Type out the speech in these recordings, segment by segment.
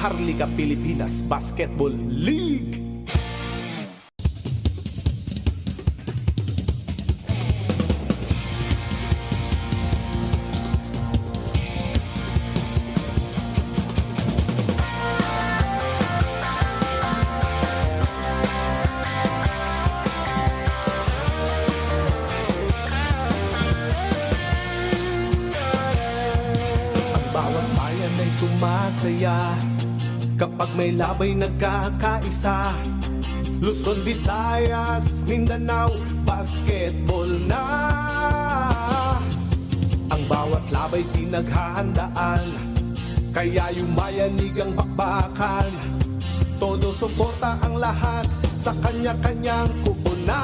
Maharlika Pilipinas Basketball League. Bawat bayan ay sumasaya kapag may labay nagkakaisa. Luzon, Visayas, Mindanao, basketball na. Ang bawat labay pinaghahandaan, kaya yumayanig ang bakbakan. Todo suporta ang lahat sa kanya-kanyang kupunan.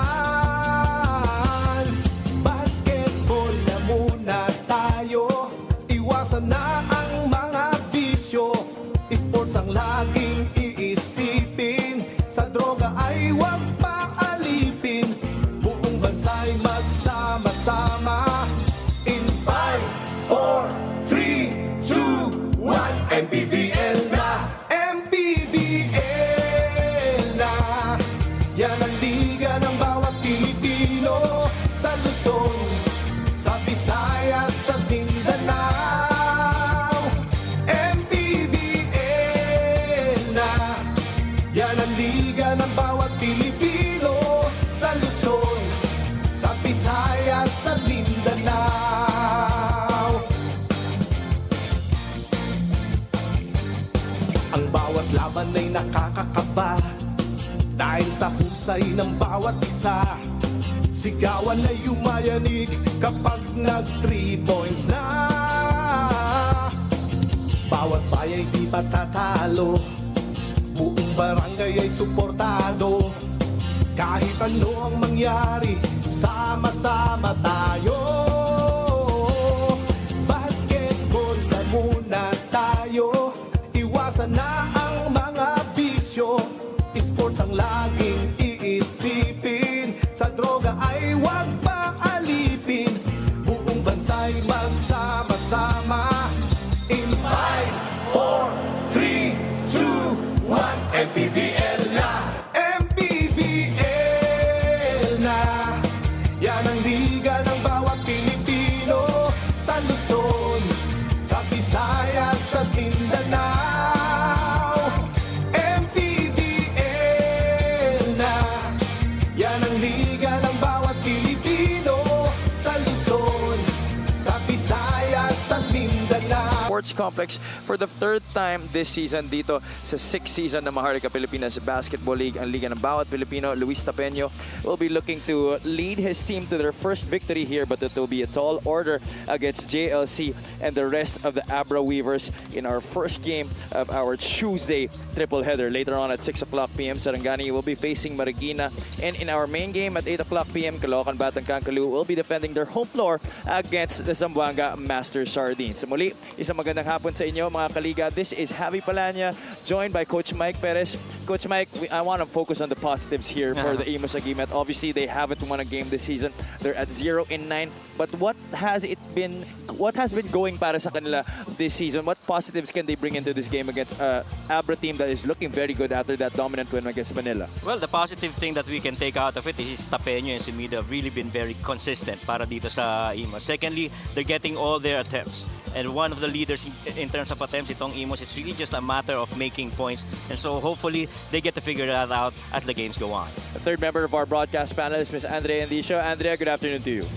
Basketball na muna tayo, iwasan na ang mga bisyo. Sports ang laging iisipin, sa droga ay huwag paalipin. Buong bansa'y magsama-sama. In 5, 4, 3, 2, 1, MPBL na! MPBL na! Yan ang liga ng bawat Pilipino, sa Luzon, sa Visayas, sa Mindanao. MPBL na! Yan ang liga ng bawat Pilipino, sa Luzon, sa Visayas, sa Mindanao. Ang bawat laban ay nakakakaba dahil sa husay ng bawat isa. Sigawan ay yumayanig kapag nag 3 points na. Bawat bayay di patatalo, buong barangay ay suportado. Kahit ano ang mangyari, sama-sama tayo. Basketball na muna tayo, iwasan na ang mga bisyo. Sports ang laging iisipin, sa droga ay huwag paalipin. Buong bansa'y magsama-sama. In 5, 4, 3, 2, 1, MPBL na! MPBL na! Yan ang liga ng bawat Pilipino, sa Luzon, sa Visayas, sa Mindanao. MPBL na! Yan ang liga ng bawat Pilipino, sa Luzon, sa Visayas, sa Mindanao. Sports Complex for the 3rd time this season dito sa 6th season ng Maharlika Pilipinas Basketball League. Ang liga ng bawat Pilipino, Luis Tapeño will be looking to lead his team to their first victory here, but it will be a tall order against JLC and the rest of the Abra Weavers in our first game of our Tuesday triple header. Later on at 6 o'clock p.m. Sarangani will be facing Marikina, and in our main game at 8 o'clock p.m. Caloocan Batang Kankalu will be defending their home floor against the Zamboanga Master Sardines. So muli, isang magandang hapon sa inyo mga kaliga. This is Javi Palanya, joined by Coach Mike Perez. Coach Mike, I want to focus on the positives here for the Imus Agimet. Obviously, they haven't won a game this season. They're at 0-9. But what has been going para sa kanila this season? What positives can they bring into this game against Abra team that is looking very good after that dominant win against Manila? Well, the positive thing that we can take out of it is Tapeño and Sumido have really been very consistent para dito sa Imus. Secondly, they're getting all their attempts. And one of the leaders in terms of attempts itong Imus, it's really just a matter of making points. And so hopefully they get to figure that out as the games go on. The third member of our broadcast panel is Ms. Andrea Endicio. Andrea, good afternoon to you.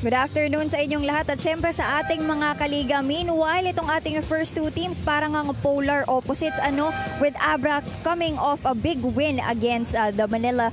Good afternoon sa inyong lahat at syempre sa ating mga kaliga. Meanwhile, itong ating first two teams parang ang polar opposites with Abra coming off a big win against the Manila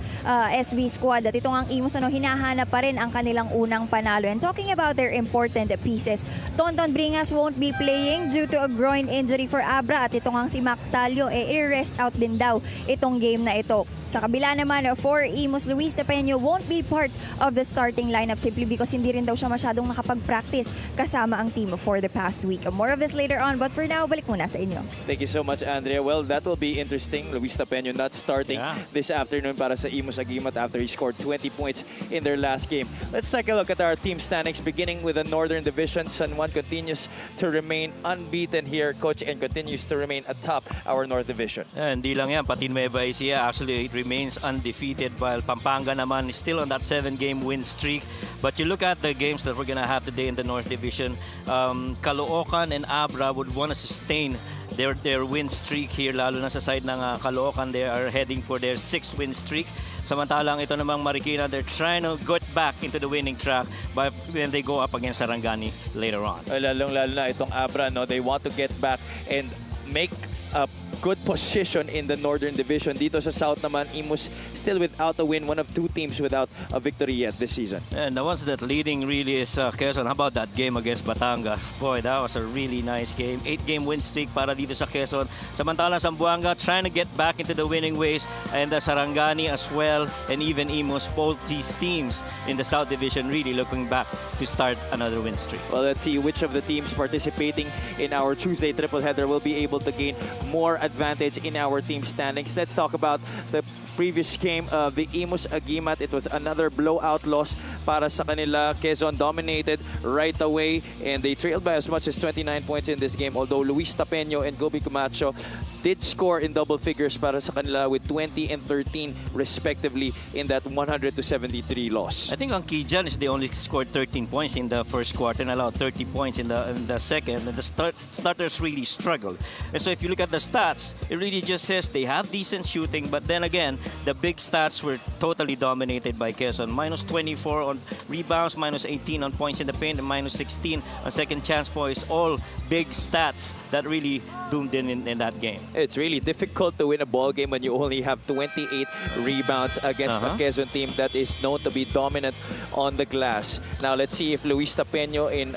SV squad. At itong ang Imus hinahanap pa rin ang kanilang unang panalo. And talking about their important pieces, Tonton Bringas won't be playing due to a groin injury for Abra at itong ang si Mac Talio i-rest out din daw itong game na ito. Sa kabila naman for Imus, Luis Tapeño won't be part of the starting lineup simply because hindi hindi rin daw siya masyadong nakapag-practice kasama ang team for the past week. More of this later on, but for now, balik muna sa inyo. Thank you so much, Andrea. Well, that will be interesting. Luis Tapeño not starting this afternoon para sa Imus Agimat after he scored 20 points in their last game. Let's take a look at our team standings, beginning with the Northern Division. San Juan continues to remain unbeaten here, Coach, and continues to remain atop our North Division. Hindi lang yan, pati Nueva Ecija actually it remains undefeated, while Pampanga naman is still on that 7-game win streak. But you look at the games that we're gonna have today in the North Division, Caloocan and Abra would want to sustain their win streak here, lalo na sa side ng Caloocan. They are heading for their 6th win streak. Samantalang ito namang Marikina, they're trying to get back into the winning track when they go up against Sarangani later on. Lalong-lalo na itong Abra, no? They want to get back and make a good position in the Northern Division. Dito sa South naman, Imus still without a win, one of 2 teams without a victory yet this season. And the ones that leading really is Quezon. How about that game against Batangas? Boy, that was a really nice game. 8-game win streak para dito sa Quezon. Samantalang Zamboanga trying to get back into the winning ways, and the Sarangani as well, and even Imus, both these teams in the South Division really looking back to start another win streak. Well, let's see which of the teams participating in our Tuesday triple header will be able to gain more advantage in our team standings. Let's talk about the previous game of the Imus Agimat. It was another blowout loss para sa kanila. Quezon dominated right away, and they trailed by as much as 29 points in this game, although Luis Tapeño and Gobi Camacho did score in double figures para sa kanila with 20 and 13 respectively in that 100-73 loss. I think ang key dyan is they only scored 13 points in the first quarter and allowed 30 points in the second, and the starters really struggled. And so if you look at the stats, it really just says they have decent shooting, but then again, the big stats were totally dominated by Quezon. Minus 24 on rebounds, minus 18 on points in the paint, and minus 16 on second chance points. All big stats that really doomed in that game. It's really difficult to win a ball game when you only have 28 rebounds against a Quezon team that is known to be dominant on the glass. Now let's see if Luis Tapeño in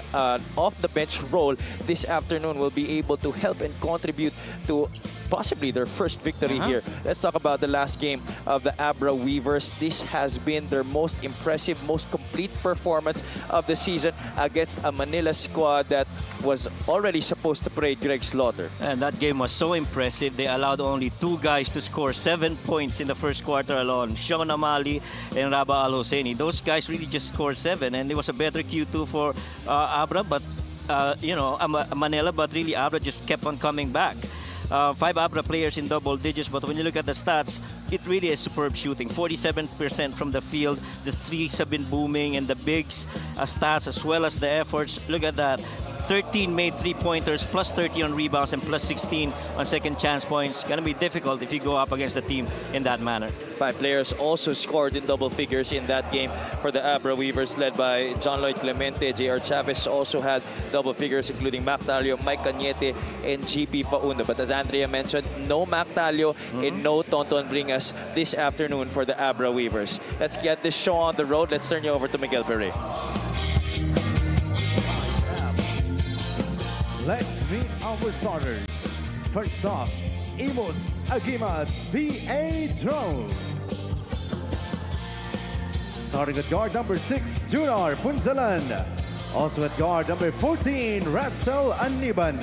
off-the-bench role this afternoon will be able to help and contribute to possibly their first victory here. Let's talk about the last game of the Abra Weavers. This has been their most impressive, most complete performance of the season against a Manila squad that was already supposed to play Greg Slaughter. And that game was so impressive. They allowed only 2 guys to score 7 points in the first quarter alone. Sean Amali and Raba Al-Husseini. Those guys really just scored 7, and it was a better Q2 for Abra, but Manila, but really Abra just kept on coming back. 5 Abra players in double digits, but when you look at the stats, it really is superb shooting. 47% from the field. The threes have been booming, and the bigs stats as well as the efforts. Look at that. 13 made 3-pointers, plus 30 on rebounds, and plus 16 on second chance points. Gonna be difficult if you go up against a team in that manner. 5 players also scored in double figures in that game for the Abra Weavers, led by John Lloyd Clemente. J.R. Chavez also had double figures, including Mac Talio, Mike Cañete, and GP Paundo. But as Andrea mentioned, no Mac Talio and no Tonton Bringas this afternoon for the Abra Weavers. Let's get this show on the road. Let's turn you over to Miguel Pere. Let's meet our starters. First off, Imus Agimat BA Drones. Starting at guard number 6, Junar Punzalan. Also at guard number 14, Russell Aniban.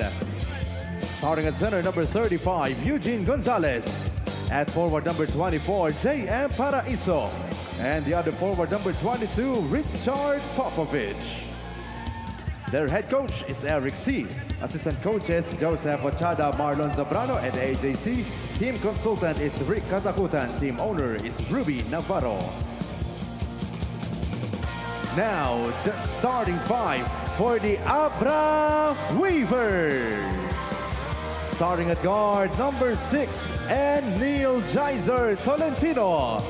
Starting at center number 35, Eugene Gonzalez. At forward number 24, J.M. Paraiso. And the other forward number 22, Richard Popovich. Their head coach is Eric C. Assistant coaches Joseph Ochada, Marlon Zabrano, and AJC. Team consultant is Rick Katakutan. Team owner is Ruby Navarro. Now, the starting 5 for the Abra Weavers. Starting at guard number 6, and Neil Geyser Tolentino.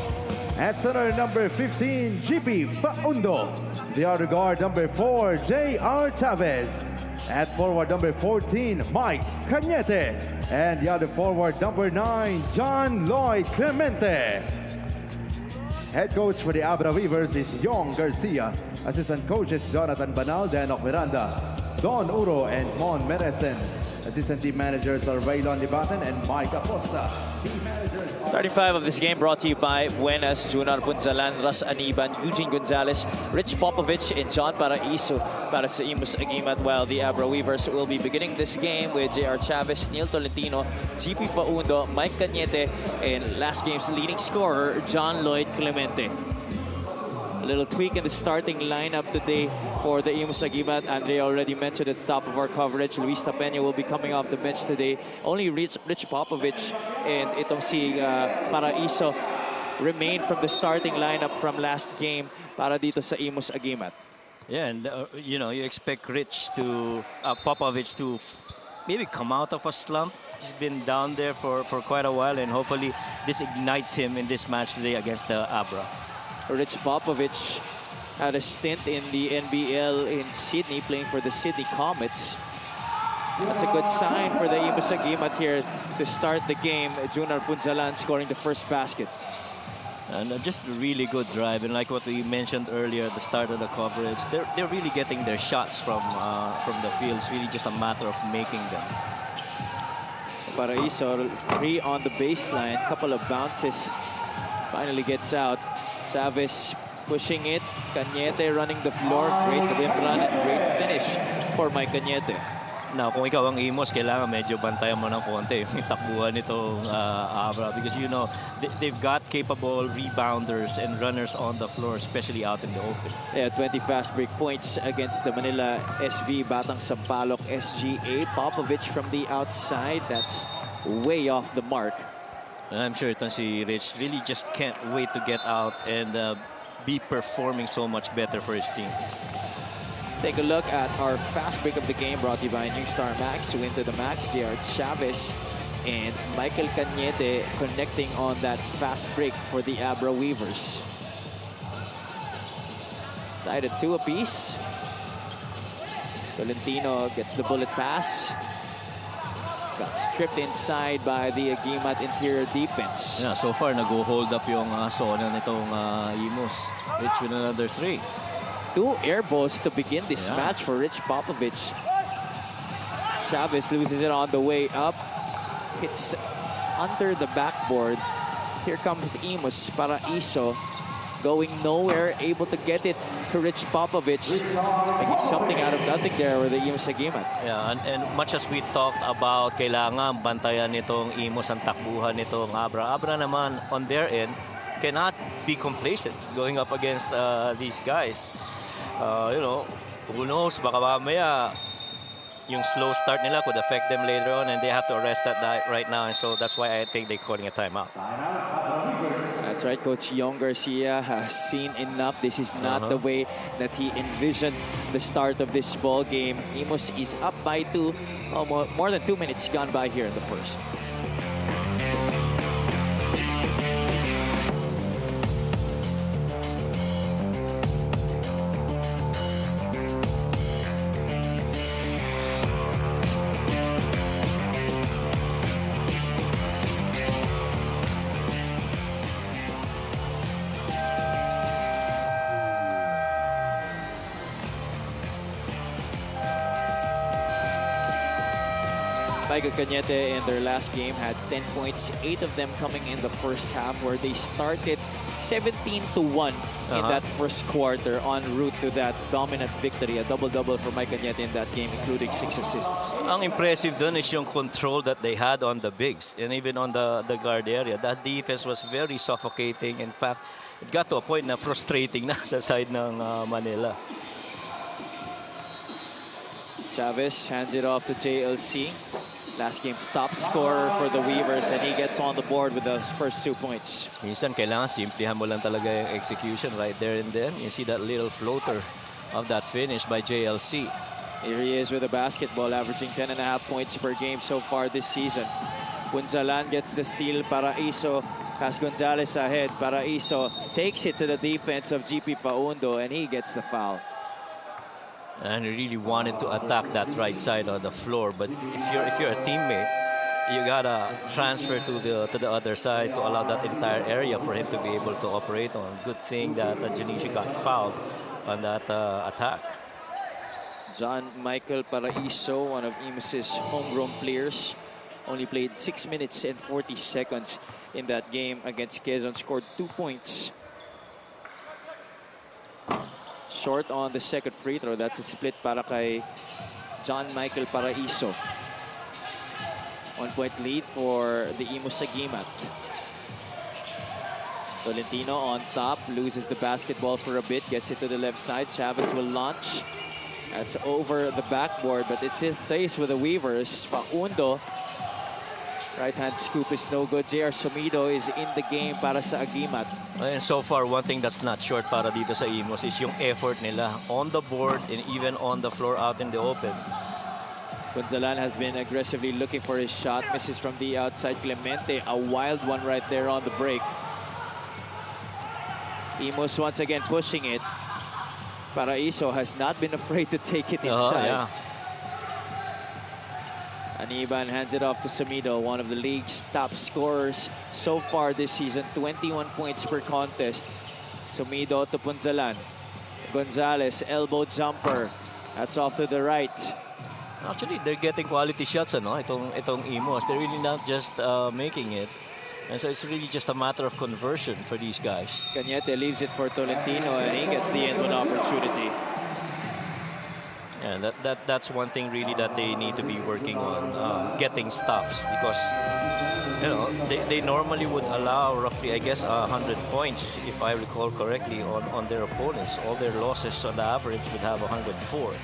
At center number 15, GP Paundo. The other guard number 4, J.R. Chavez. At forward number 14, Mike Cañete. And the other forward number 9, John Lloyd Clemente. Head coach for the Abra Weavers is Yong Garcia. Assistant coaches Jonathan Banal, Denok Miranda, Don Uro, and Mon Meresen. Assistant team managers are Raylon Libatan and Mike Acosta. Team managers are Starting five of this game brought to you by Buenas, Junar Punzalan, Ras Aniban, Eugene Gonzalez, Rich Popovich, and John Paraiso para sa Imus Agimat, while the Abra Weavers will be beginning this game with J.R. Chavez, Neil Tolentino, GP Paundo, Mike Cañete, and last game's leading scorer, John Lloyd Clemente. A little tweak in the starting lineup today for the Imus Agimat. Andre already mentioned at the top of our coverage, Luis Tapena will be coming off the bench today. Only Rich Popovich and itong si Paraiso remain from the starting lineup from last game para dito sa Imus Agimat. Yeah, and you know, you expect Rich to Popovich to maybe come out of a slump. He's been down there for quite a while, and hopefully this ignites him in this match today against the Abra. Rich Popovich had a stint in the NBL in Sydney, playing for the Sydney Comets. That's a good sign for the Imus Agimat here to start the game. Junar Punzalan scoring the first basket. And just a really good drive, and like what we mentioned earlier at the start of the coverage, they're really getting their shots from the field. It's really just a matter of making them. Paraiso free on the baseline, couple of bounces, finally gets out. Chavez pushing it, Cañete running the floor, great rim run and great finish for Mike Cañete. Now, kung ikaw ang Imus, kailangan medyo bantayan mo ng konti yung takbuhan nitong Abra, because you know they've got capable rebounders and runners on the floor, especially out in the open. Yeah, 20 fast break points against the Manila SV Batang Sampaloc SGA. Popovich from the outside, that's way off the mark. And I'm sure itong si Rich really just can't wait to get out and be performing so much better for his team. Take a look at our fast break of the game brought to you by New Star Max. To win to the max, J.R. Chavez and Michael Cañete connecting on that fast break for the Abra Weavers. Tied at 2 apiece. Tolentino gets the bullet pass. Got stripped inside by the Agimat interior defense. Yeah, so far nag-hold up yung zona nitong Imus. Rich with another 3. 2 air balls to begin this match for Rich Popovich. Chavez loses it on the way up. Hits under the backboard. Here comes Imus. Paraiso going nowhere, able to get it to Rich Popovich. Making something out of nothing there with the Imus Agimat. Yeah, and much as we talked about kailangan bantayan nitong Imus ang takbuhan nitong Abra. Abra naman on their end cannot be complacent going up against these guys. You know, who knows, baka mamaya yung slow start nila could affect them later on, and they have to arrest that right now, and so that's why I think they're calling a timeout. That's right, Coach Yong Garcia has seen enough. This is not the way that he envisioned the start of this ball game. Imus is up by 2, more than 2 minutes gone by here in the first. Michael Cañete in their last game had 10 points, 8 of them coming in the first half, where they started 17-1 in that first quarter, en route to that dominant victory. A double-double for Mike Cañete in that game, including 6 assists. Ang impressive dun is yung control that they had on the bigs and even on the guard area. That defense was very suffocating. In fact, it got to a point na frustrating na sa side ng Manila. Chavez hands it off to JLC. Last game's top scorer for the Weavers, and he gets on the board with those first 2 points. Minsan kailangan simplihan mo lang talaga yung execution right there and then. You see that little floater of that finish by JLC. Here he is with a basketball, averaging 10.5 points per game so far this season. Punzalan gets the steal. Paraiso has Gonzalez ahead. Paraiso takes it to the defense of GP Paundo, and he gets the foul. And he really wanted to attack that right side of the floor, but if you're a teammate, you gotta transfer to the other side to allow that entire area for him to be able to operate on. Good thing that Janishi got fouled on that attack. John Michael Paraiso, one of Imus's homegrown players, only played 6 minutes and 40 seconds in that game against Quezon, scored 2 points. Short on the second free throw. That's a split para kay John Michael Paraiso. 1-point lead for the Imus Agimat. Tolentino on top, loses the basketball for a bit, gets it to the left side. Chavez will launch. That's over the backboard, but it still stays with the Weavers. Facundo, right-hand scoop is no good. J.R. Sumido is in the game para sa Agimat. And so far, one thing that's not short para dito sa Imus is yung effort nila on the board and even on the floor out in the open. Gonzalan has been aggressively looking for his shot. Misses from the outside. Clemente, a wild one right there on the break. Imus once again pushing it. Paraiso has not been afraid to take it inside. Aniban hands it off to Sumido, one of the league's top scorers so far this season. 21 points per contest. Sumido to Punzalan. Gonzalez, elbow jumper. That's off to the right. Actually, they're getting quality shots, ano? Itong Imus. They're really not just making it. And so it's really just a matter of conversion for these guys. Cañete leaves it for Tolentino, and he gets the end one opportunity. Yeah, that's one thing really that they need to be working on, getting stops, because you know they normally would allow roughly, I guess, 100 points, if I recall correctly, on their opponents. All their losses on the average would have 104.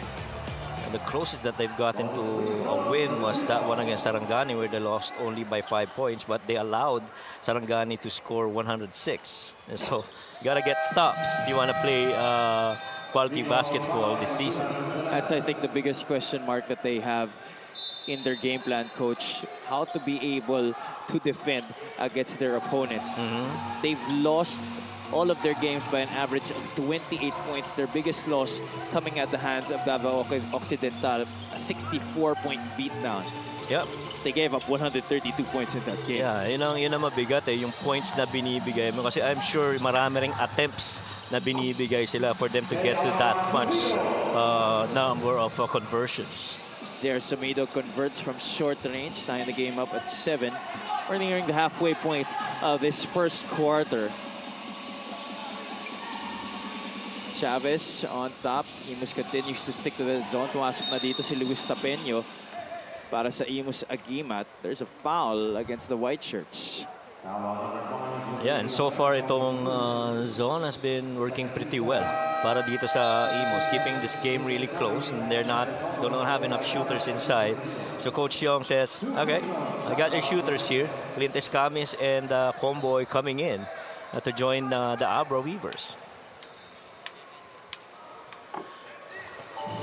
And the closest that they've gotten to a win was that one against Sarangani, where they lost only by 5 points, but they allowed Sarangani to score 106. And so you gotta get stops if you want to play quality basketball this season. That's, I think, the biggest question mark that they have in their game plan, coach. How to be able to defend against their opponents. They've lost all of their games by an average of 28 points. Their biggest loss coming at the hands of Davao Occidental, a 64-point beatdown. Yep. They gave up 132 points in that game. Yeah, yun ang mabigat yung points na binibigay mo. Kasi I'm sure marami ring attempts na binibigay sila for them to get to that much number of conversions. J.R. Sumido converts from short range, tying the game up at 7. We're nearing the halfway point of this first quarter. Chavez on top. Imus continues to stick to the zone. Pumasok na dito si Luis Tapeño para sa Imus Agimat. There's a foul against the white shirts. Yeah, and so far itong zone has been working pretty well para dito sa Imus, keeping this game really close, and they don't have enough shooters inside. So Coach Young says, okay, I got your shooters here. Clint Escamis and Comboy coming in to join the Abra Weavers.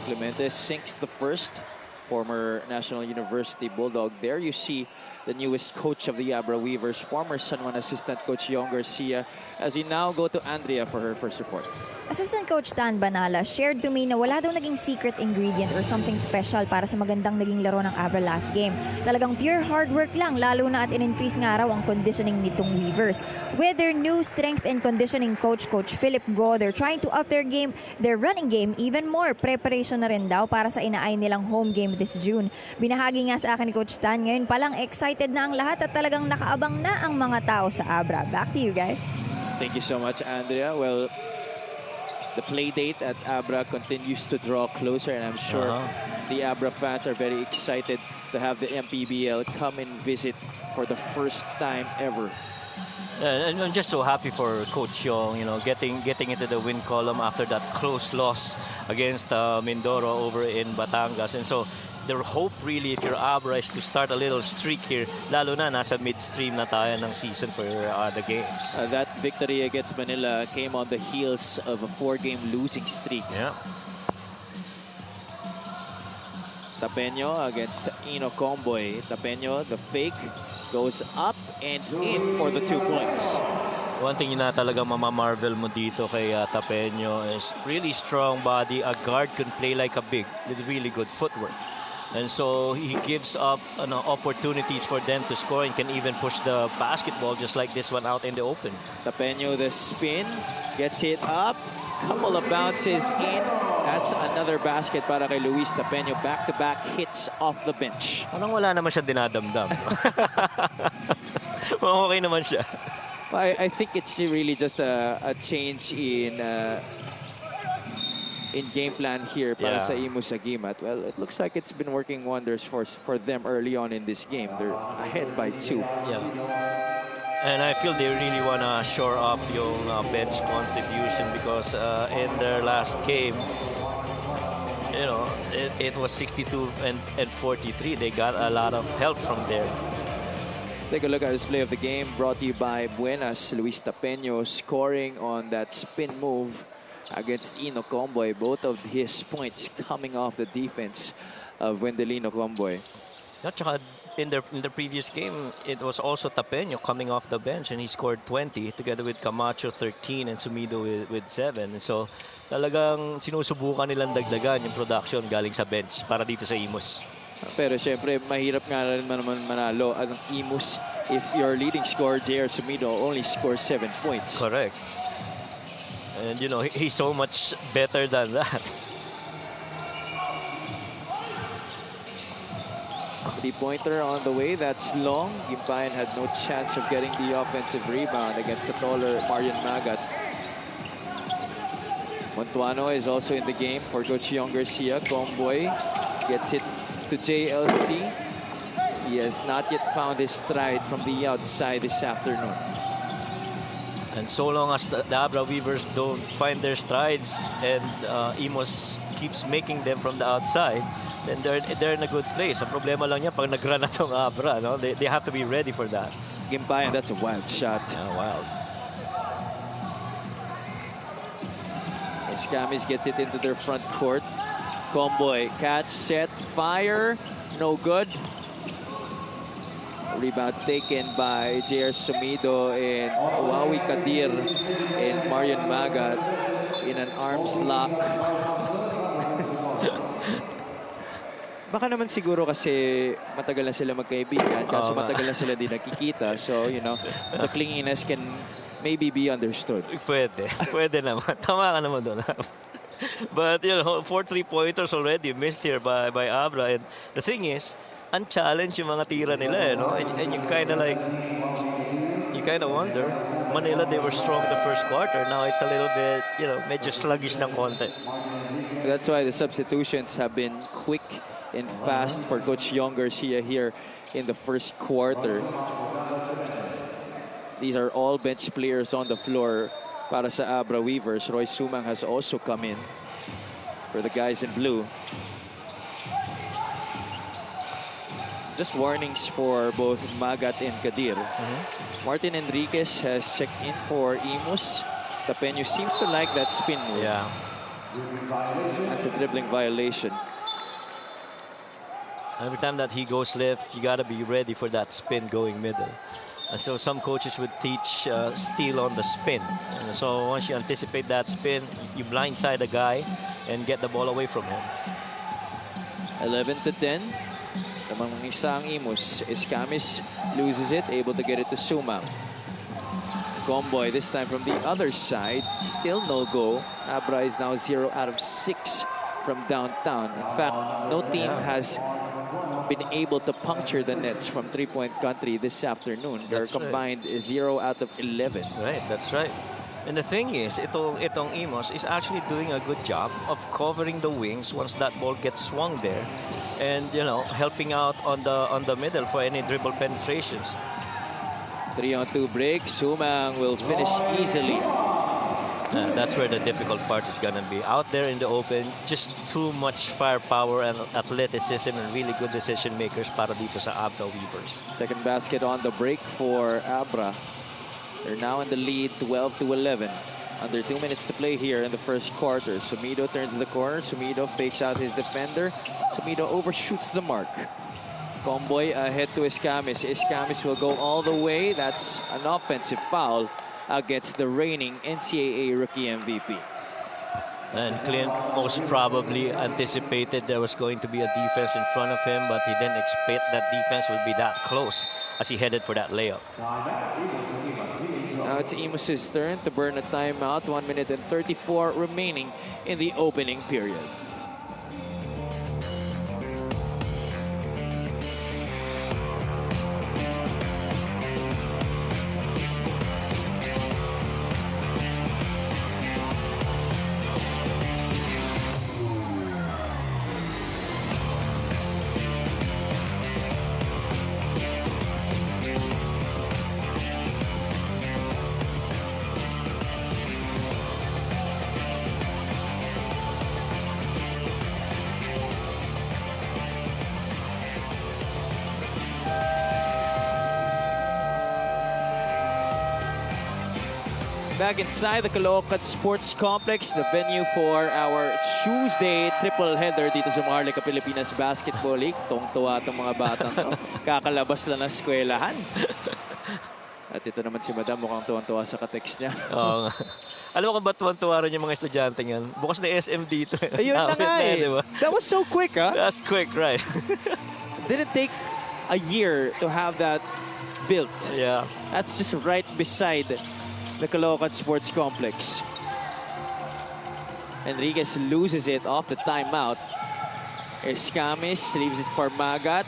Clemente sinks the first. Former National University Bulldog. There you see the newest coach of the Abra Weavers, former San Juan assistant coach Yong Garcia, as we now go to Andrea for her first report. Assistant Coach Dan Banala shared to me na wala daw naging secret ingredient or something special para sa magandang naging laro ng Abra last game. Talagang pure hard work lang, lalo na at in-increase nga raw ang conditioning nitong Weavers. With their new strength and conditioning coach, Coach Philip Go, they're trying to up their game, their running game even more. Preparation na rin daw para sa inaay nilang home game this June. Binahagi nga sa akin ni Coach Dan, ngayon palang excited na ang lahat at talagang nakaabang na ang mga tao sa Abra. Back to you guys. Thank you so much, Andrea. Well, the play date at Abra continues to draw closer, and I'm sure the Abra fans are very excited to have the MPBL come and visit for the first time ever. And I'm just so happy for Coach Yong, you know, getting into the win column after that close loss against Mindoro over in Batangas. And so the hope really, if you're Abra, is to start a little streak here, lalo na nasa midstream na tayo ng season for the games. That victory against Manila came on the heels of a 4-game losing streak. Yeah. Tapeño against Ino Comboy. Tapeño, the fake, goes up and in for the 2 points. One thing na talaga mamamarvel mo dito kay Tapeño is really strong body. A guard can play like a big with really good footwork. And so he gives up opportunities for them to score and can even push the basketball just like this one out in the open. Tapeño, the spin, gets it up. Couple of bounces in. That's another basket para kay Luis Tapeño. Back-to-back hits off the bench. Parang wala naman siya dinadamdam. Okay naman siya. I think it's really just a change in game plan here para sa Imus Agimat. Well, it looks like it's been working wonders for them early on in this game. They're ahead by 2. Yeah. And I feel they really want to shore up yung bench contribution because in their last game, it was 62 and 43. They got a lot of help from there. Take a look at this play of the game brought to you by Buenas. Luis Tapeño scoring on that spin move against Ino Comboy. Both of his points coming off the defense of Wendelino Comboy. At saka in the previous game, it was also Tapeño coming off the bench and he scored 20 together with Camacho 13 and Sumido with 7. So talagang sinusubukan nilang dagdagan yung production galing sa bench para dito sa Imus. Pero syempre, mahirap nga rin naman manalo ang Imus if your leading scorer, J.R. Sumido, only scores 7 points. Correct. And he's so much better than that. 3-pointer on the way. That's long. Gimpayan had no chance of getting the offensive rebound against the taller Marian Magat. Montuano is also in the game for Coach Young Garcia. Comboy gets it to JLC. He has not yet found his stride from the outside this afternoon. And so long as the Abra Weavers don't find their strides and Imus keeps making them from the outside, then they're in a good place. Ang problema lang niya pag nag-run na tong Abra, no? They have to be ready for that. Gimpayan, that's a wild shot. Yeah, wild. Escamis gets it into their front court. Comboy, catch, set, fire, no good. Rebound taken by J.R. Sumido and Wawi Kadir and Marian Magat in an arms lock. Baka naman siguro kasi matagal na sila magkaibigan, kaso matagal na sila din nakikita. So, the clinginess can maybe be understood. Pwede naman. Tama ka naman doon. But, 4 3-pointers already missed here by Abra. And the thing is, unchallenged yung mga tira nila, and you kind of wonder. Manila, they were strong in the first quarter. Now it's a little bit, medyo sluggish ng konti. That's why the substitutions have been quick and fast for Coach Young Garcia here in the first quarter. These are all bench players on the floor para sa Abra Weavers. Roy Sumang has also come in for the guys in blue. Just warnings for both Magat and Kadir. Martin Enriquez has checked in for Imus. Tapeño seems to like that spin move. Yeah. That's a dribbling violation. Every time that he goes left, you got to be ready for that spin going middle. And so some coaches would teach steal on the spin. And so once you anticipate that spin, you blindside the guy and get the ball away from him. 11-10. Namang isa ang Imus. Escamis loses it, able to get it to Sumang. Comboy this time from the other side. Still no go. Abra is now 0 out of 6 from downtown. In fact, no team has been able to puncture the nets from three-point country this afternoon. They're combined 0 out of 11. Right, that's right. And the thing is, itong Imus is actually doing a good job of covering the wings once that ball gets swung there, and helping out on the middle for any dribble penetrations. 3-on-2 break. Sumang will finish easily. That's where the difficult part is gonna be. Out there in the open, just too much firepower and athleticism and really good decision makers para dito sa Abra Weavers. Second basket on the break for Abra. They're now in the lead 12-11. Under 2 minutes to play here in the first quarter. Sumido turns the corner. Sumido fakes out his defender. Sumido overshoots the mark. Comboy ahead to Escamis. Escamis will go all the way. That's an offensive foul against the reigning NCAA Rookie MVP. And Clint most probably anticipated there was going to be a defense in front of him, but he didn't expect that defense would be that close as he headed for that layup. Now it's Imus' turn to burn a timeout. 1 minute and 34 remaining in the opening period. Back inside the Caloocan Sports Complex, the venue for our Tuesday triple header dito sa Maharlika Pilipinas Basketball League. Tong-tuwa itong mga batang to. Kakalabas lang ng eskwelahan. At ito naman si Madam, mukhang tuwang-tuwa sa katext niya. Oo nga. Alam mo kung ba't tuwan-tuwa rin yung mga estudyante yan? Bukas na SM dito. Ayun na nga eh. Diba? That was so quick, huh? That's quick, right? Didn't take a year to have that built. Yeah. That's just right beside the Caloocan Sports Complex. Enriquez loses it off the timeout. Escamis leaves it for Magat.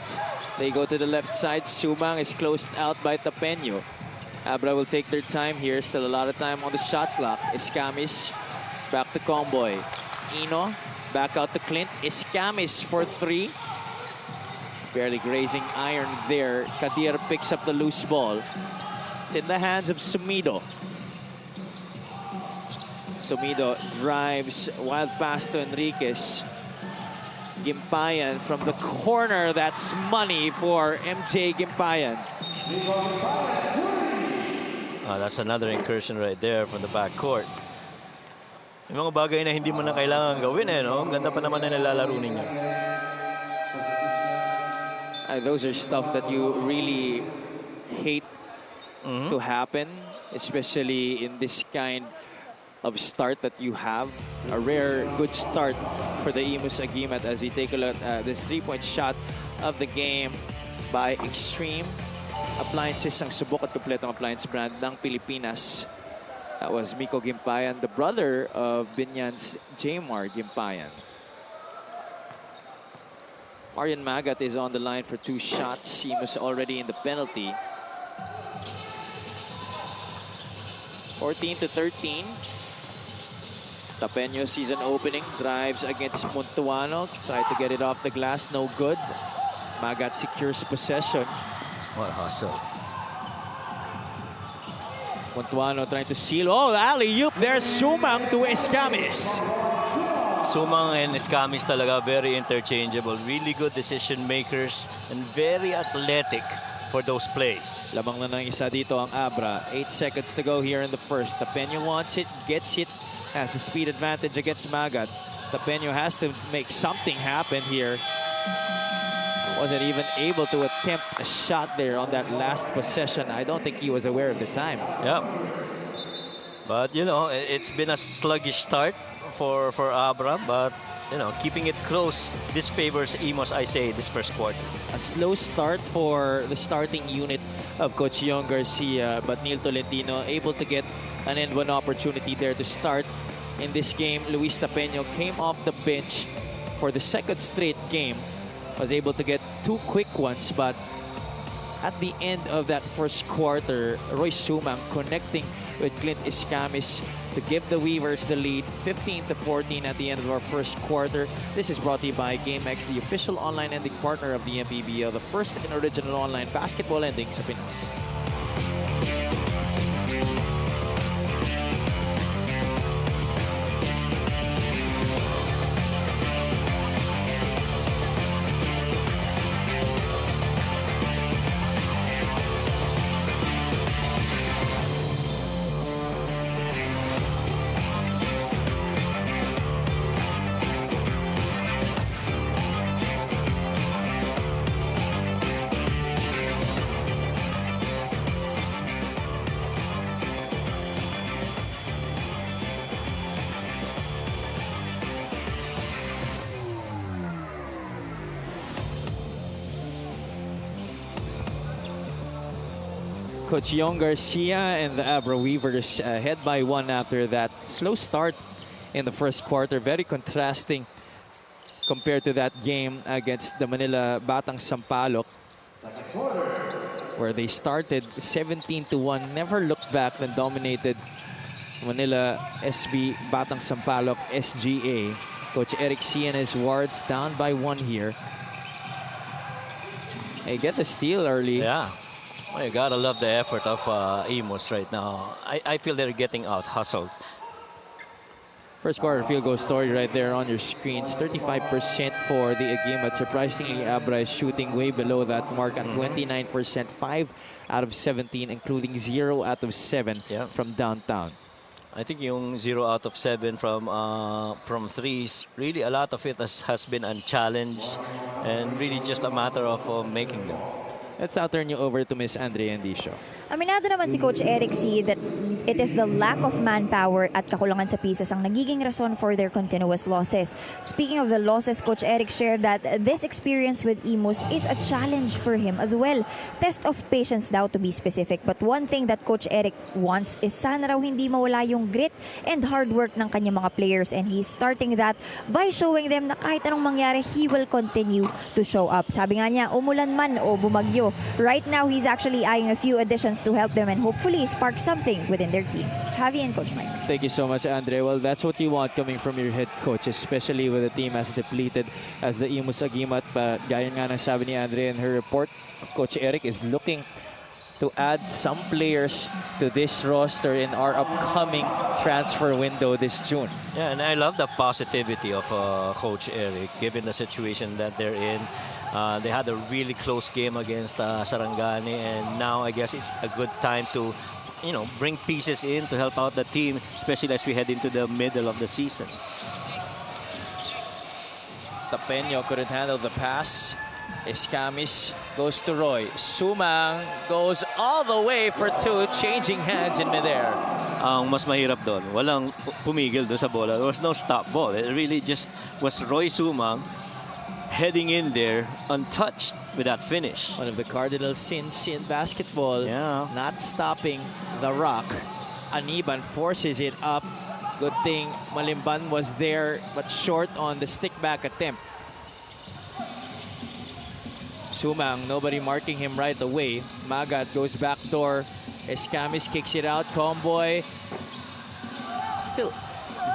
They go to the left side. Sumang is closed out by Tapeño. Abra will take their time here. Still a lot of time on the shot clock. Escamis back to Comboy. Ino back out to Clint. Escamis for three. Barely grazing iron there. Kadir picks up the loose ball. It's in the hands of Sumido. Sumido drives wild pass to Enriquez. Gimpayan from the corner. That's money for MJ Gimpayan. That's another incursion right there from the backcourt. Yung mga bagay na hindi mo na kailangan gawin eh, no? Ang ganda pa naman na nilalaro ninyo. Those are stuff that you really hate to happen, especially in this kind of start that you have. A rare good start for the Imus Agimat as we take a look at this three-point shot of the game by Extreme Appliances, ang subok at kompletong appliance brand ng Pilipinas. That was Miko Gimpayan, the brother of Binyan's Jmar Gimpayan. Marian Magat is on the line for 2 shots. Imus already in the penalty. 14-13. Tapeño season opening, drives against Montuano, tried to get it off the glass, no good. Magat secures possession. What hustle. Montuano trying to seal. Oh, alley-oop there, Sumang to Escamis. Sumang and Escamis talaga very interchangeable. Really good decision makers and very athletic for those plays. Lamang na ng isa dito ang Abra. 8 seconds to go here in the first. Tapeño wants it, gets it. Has the speed advantage against Magat. Tapeño has to make something happen here. Wasn't even able to attempt a shot there on that last possession. I don't think he was aware of the time. Yep. But, you know, it's been a sluggish start for Abra, but, you know, keeping it close. This favors Imus, I say, this first quarter. A slow start for the starting unit of Coach Yon Garcia, but Neil Tolentino able to get an end one opportunity there to start in this game. Luis Tapeño came off the bench for the second straight game, was able to get 2 quick ones, but at the end of that first quarter, Roy Sumang connecting with Clint Escamis to give the Weavers the lead, 15-14 at the end of our first quarter. This is brought to you by GameX, the official online lending partner of the MPBL, the first and original online basketball lending sa Pinas. Coach Yon Garcia and the Abra Weavers head by 1 after that slow start in the first quarter. Very contrasting compared to that game against the Manila Batang Sampaloc, where they started 17-1, never looked back, then dominated Manila SV Batang Sampaloc SGA. Coach Eric C and his Wards down by 1 here. They get the steal early. Yeah. Well, you gotta love the effort of Imus right now. I feel they're getting out hustled. First quarter field goal story right there on your screens. 35% for the Agimat. Surprisingly, Abra is shooting way below that mark at 29%. 5 out of 17, including 0 out of 7 from downtown. I think yung 0 out of 7 from threes, really a lot of it has been unchallenged and really just a matter of making them. Let's now turn you over to Miss Andrea Andisio. Aminado naman si Coach Eric C that it is the lack of manpower at kakulangan sa pieces ang nagiging rason for their continuous losses. Speaking of the losses, Coach Eric shared that this experience with Imus is a challenge for him as well. Test of patience daw, to be specific. But one thing that Coach Eric wants is sana raw hindi mawala yung grit and hard work ng kanyang mga players, and he's starting that by showing them na kahit anong mangyari, he will continue to show up. Sabi nga niya, umulan man o bumagyo, right now he's actually eyeing a few additions to help them and hopefully spark something within their team. Javi and Coach Mike. Thank you so much, Andre. Well, that's what you want coming from your head coach, especially with a team as depleted as the Imus Agimat. But gaya nga ng sabi ni Andre in her report, Coach Eric is looking to add some players to this roster in our upcoming transfer window this June. Yeah, and I love the positivity of Coach Eric, given the situation that they're in. They had a really close game against Sarangani, and now I guess it's a good time to, bring pieces in to help out the team, especially as we head into the middle of the season. Tapeño couldn't handle the pass. Escamis goes to Roy. Sumang goes all the way for 2, changing hands in midair. Ang mas mahirap doon, walang pumigil doon sa bola. There was no stop ball. It really just was Roy Sumang heading in there untouched with that finish. One of the cardinal sins in basketball, not stopping the rock. Aniban forces it up. Good thing Malimban was there but short on the stick back attempt. Sumang, nobody marking him right away. Magat goes backdoor. Escamis kicks it out. Comboy. Still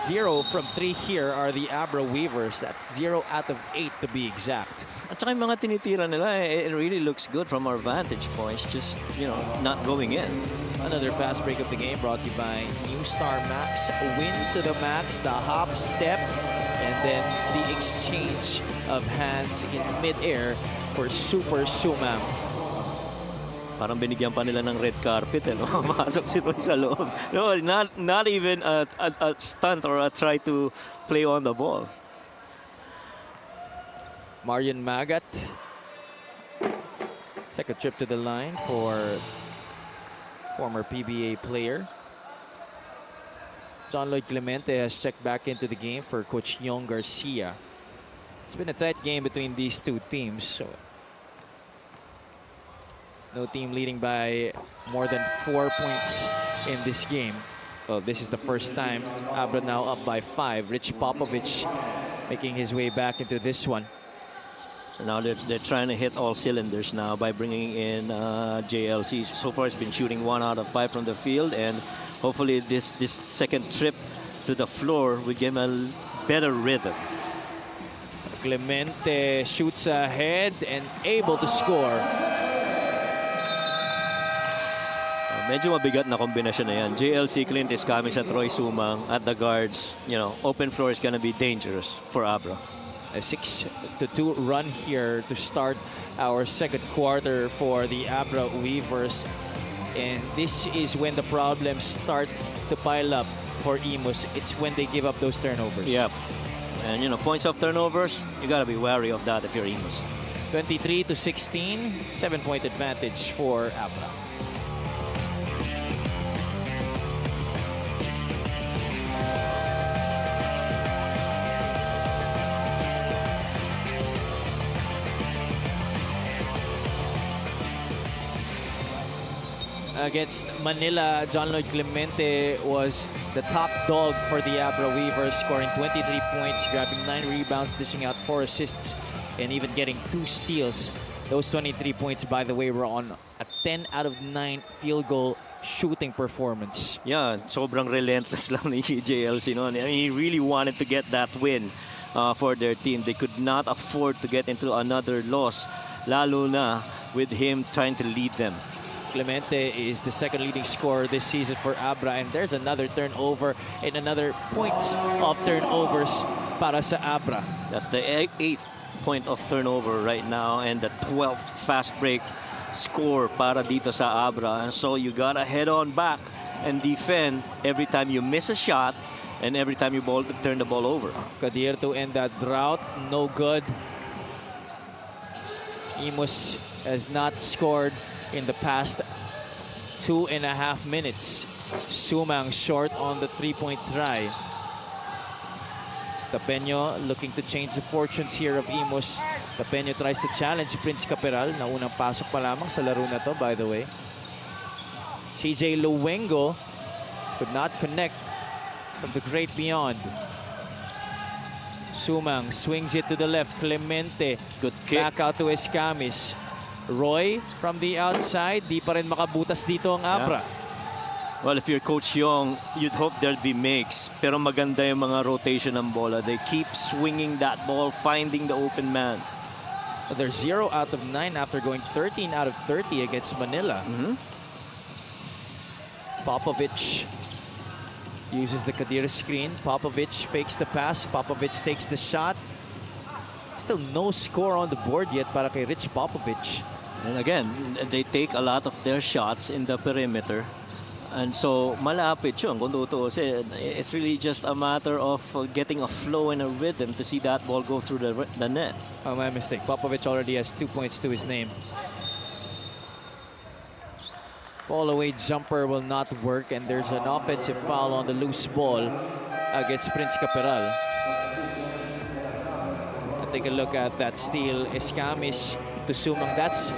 0 from 3 here are the Abra Weavers. That's 0 out of 8 to be exact. At saka yung mga tinitira nila, it really looks good from our vantage points. Just, not going in. Another fast break of the game brought to you by New Star Max. Win to the max, the hop step, and then the exchange of hands in mid-air for Super Sumang. Parang binigyan pa nila ng red carpet, Masok si Roy sa loob. No, not even a stunt or a try to play on the ball. Marian Magat. Second trip to the line for former PBA player. John Lloyd Clemente has checked back into the game for Coach Yon Garcia. It's been a tight game between these two teams. So no team leading by more than 4 points in this game. Well, this is the first time. Abra now up by 5. Rich Popovich making his way back into this one. So now they're trying to hit all cylinders now by bringing in JLC. So far, it's been shooting 1 out of 5 from the field, and hopefully this second trip to the floor will give him a better rhythm. Clemente shoots ahead and able to score. Medyo mabigat na kombinasyon na yan. JLC, Clint Escamis at Roy Sumang at the guards. Open floor is gonna be dangerous for Abra. A 6-2 run here to start our second quarter for the Abra Weavers. And this is when the problems start to pile up for Imus. It's when they give up those turnovers. Yep. And, points of turnovers, you got to be wary of that if you're Imus. 23-16, 7-point advantage for Abra. against Manila, John Lloyd Clemente was the top dog for the Abra Weavers, scoring 23 points, grabbing 9 rebounds, dishing out 4 assists, and even getting 2 steals. Those 23 points, by the way, were on a 10 out of 9 field goal shooting performance. Yeah, sobrang relentless lang ni JLC noon. I mean, he really wanted to get that win for their team. They could not afford to get into another loss, lalo na with him trying to lead them. Clemente is the second leading scorer this season for Abra, and there's another turnover and another points of turnovers para sa Abra. That's the 8th point of turnover right now and the 12th fast break score para dito sa Abra. And so you gotta head on back and defend every time you miss a shot and every time you turn the ball over. Kadir to end that drought, no good. Imus has not scored in the past 2.5 minutes. Sumang short on the 3-point try. Tapeño looking to change the fortunes here of Imus. Tapeño tries to challenge Prince Caperal. Naunang pasok pa lamang sa laro na to, by the way. CJ Luengo could not connect from the great beyond. Sumang swings it to the left. Clemente, good kick. Back out to Escamis. Roy from the outside. Di pa rin makabutas dito ang Abra. Yeah. Well, if you're Coach Yong, you'd hope there'll be makes. Pero maganda yung mga rotation ng bola. They keep swinging that ball, finding the open man. They're 0 out of 9 after going 13 out of 30 against Manila. Popovich uses the Kadir screen. Popovich fakes the pass. Popovich takes the shot. Still no score on the board yet para kay Rich Popovich. And again, they take a lot of their shots in the perimeter. And so, malapit yun. Kung tutuusin, it's really just a matter of getting a flow and a rhythm to see that ball go through the net. Oh, my mistake. Popovich already has 2 points to his name. Fall away jumper will not work, and there's an offensive foul on the loose ball against Prince Caperal. Take a look at that steal. Escamis to Sumang. That's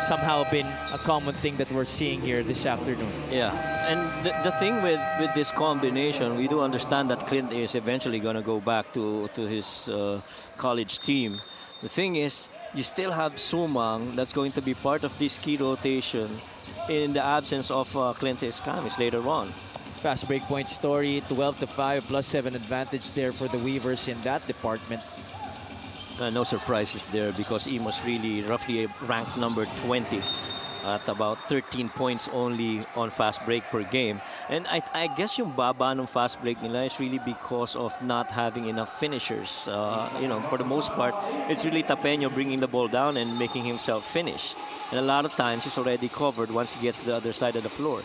somehow been a common thing that we're seeing here this afternoon. Yeah, and the thing with this combination, we do understand that Clint is eventually going to go back to his college team. The thing is, you still have Sumang that's going to be part of this key rotation in the absence of Clint Escamis later on. Fast break point story, 12-5, +7 advantage there for the Weavers in that department. No surprises there because Imus really roughly ranked number 20 at about 13 points only on fast break per game. And I guess yung baba ng fast break nila is really because of not having enough finishers. You know, for the most part, it's really Tapeño bringing the ball down and making himself finish. And a lot of times he's already covered once he gets to the other side of the floor.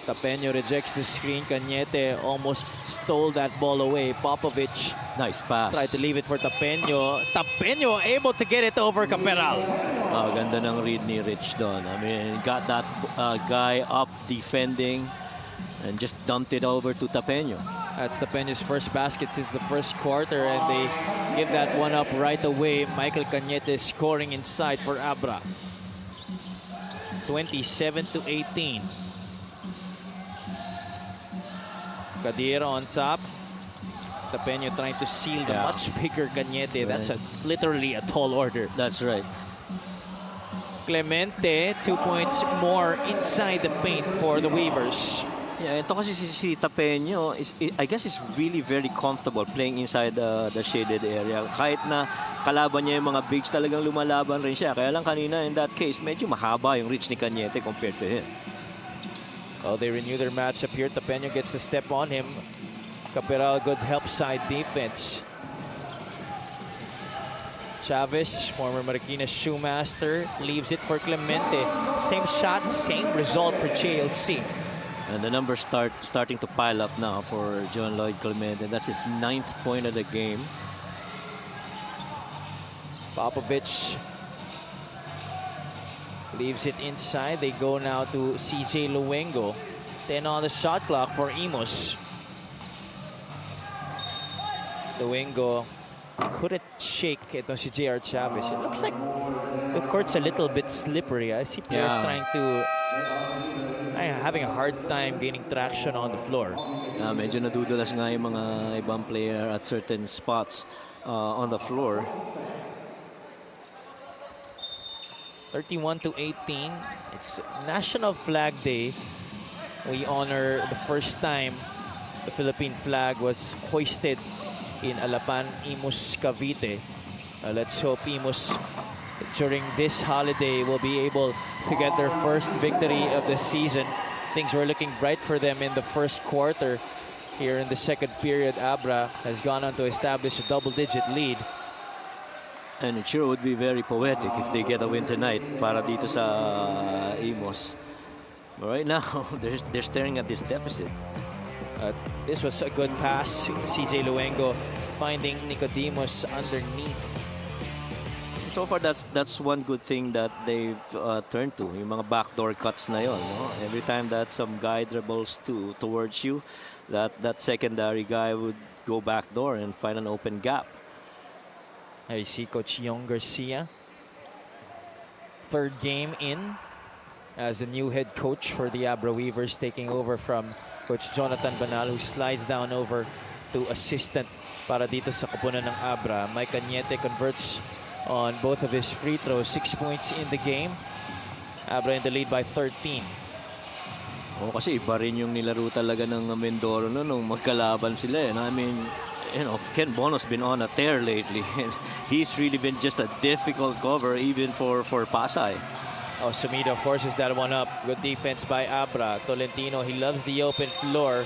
Tapeño rejects the screen. Cañete almost stole that ball away. Popovich, nice pass. Tried to leave it for Tapeño. Tapeño able to get it over Caperal. Oh, ganda ng read ni Rich doon. I mean, got that guy up defending and just dumped it over to Tapeño. That's Tapeño's first basket since the first quarter, and they give that one up right away. Michael Cañete scoring inside for Abra. 27-18. Kadir on top. Tapeño trying to seal the much bigger Cañete. That's literally a tall order. That's right. Clemente, 2 points more inside the paint for the Weavers. Yeah, ito kasi si Tapeño, I guess is really very comfortable playing inside the shaded area. Kahit na kalaban niya yung mga bigs, talagang lumalaban rin siya. Kaya lang kanina, in that case, medyo mahaba yung reach ni Cañete compared to him. Oh, they renew their matchup here. Tapeño gets to step on him. Caperal, good help side defense. Chavez, former Marikina shoemaster, leaves it for Clemente. Same shot, same result for JLC. And the numbers starting to pile up now for John Lloyd Clemente. That's his 9th point of the game. Popovich leaves it inside. They go now to CJ Luengo. 10 on the shot clock for Imus. Luengo couldn't shake ito si JR Chavez. It looks like the court's a little bit slippery. I see players trying to Having a hard time gaining traction on the floor. Medyo nadudulas nga yung mga ibang player at certain spots on the floor. 31-18. It's National Flag Day. We honor the first time the Philippine flag was hoisted in Alapan, Imus, Cavite. Let's hope Imus during this holiday will be able to get their first victory of the season. Things were looking bright for them in the first quarter. Here in the second period, Abra has gone on to establish a double-digit lead. And it sure would be very poetic if they get a win tonight para dito sa Imus. But right now, they're staring at this deficit. This was a good pass. CJ Luengo finding Nicodemus underneath. So far, that's one good thing that they've turned to. Yung mga backdoor cuts na yon. No? Every time that some guy dribbles towards you, that secondary guy would go backdoor and find an open gap. I see Coach Yong Garcia. Third game in as the new head coach for the Abra Weavers, taking over from Coach Jonathan Banal, who slides down over to assistant para dito sa koponan ng Abra. Mike Cañete converts on both of his free throws. 6 points in the game. Abra in the lead by 13. Oh, kasi iba rin yung nilaro talaga ng Mindoro nung magkalaban sila. I mean, you know, Ken Bono's been on a tear lately. He's really been just a difficult cover even for Pasay. Oh, Sumido forces that one up. Good defense by Abra. Tolentino, he loves the open floor.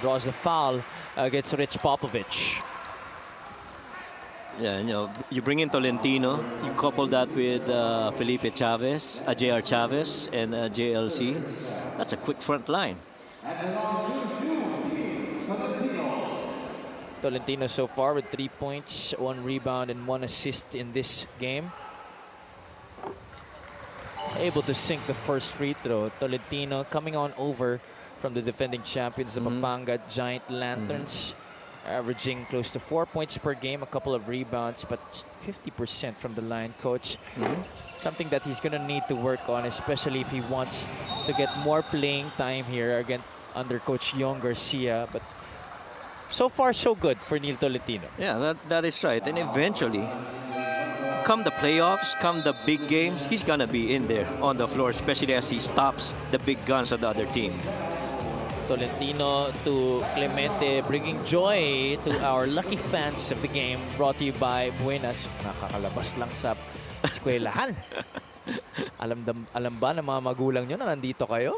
Draws the foul against Rich Popovich. Yeah, you know, you bring in Tolentino, you couple that with Felipe Chavez, JR Chavez, and JLC. That's a quick front line. Tolentino so far with 3 points, 1 rebound, and 1 assist in this game. Able to sink the first free throw. Tolentino coming on over from the defending champions, the Pampanga Giant Lanterns. Averaging close to 4 points per game, a couple of rebounds, but 50% from the line, coach. Something that he's going to need to work on, especially if he wants to get more playing time here again under Coach Yong Garcia. But so far, so good for Neil Tolentino. Yeah, that is right. And eventually, come the playoffs, come the big games, he's going to be in there on the floor, especially as he stops the big guns of the other team. Tolentino to Clemente, bringing joy to our lucky fans of the game. Brought to you by Buenas. Nakakalabas lang sa eskwelahan. Alam ba ng mga magulang nyo na nandito kayo?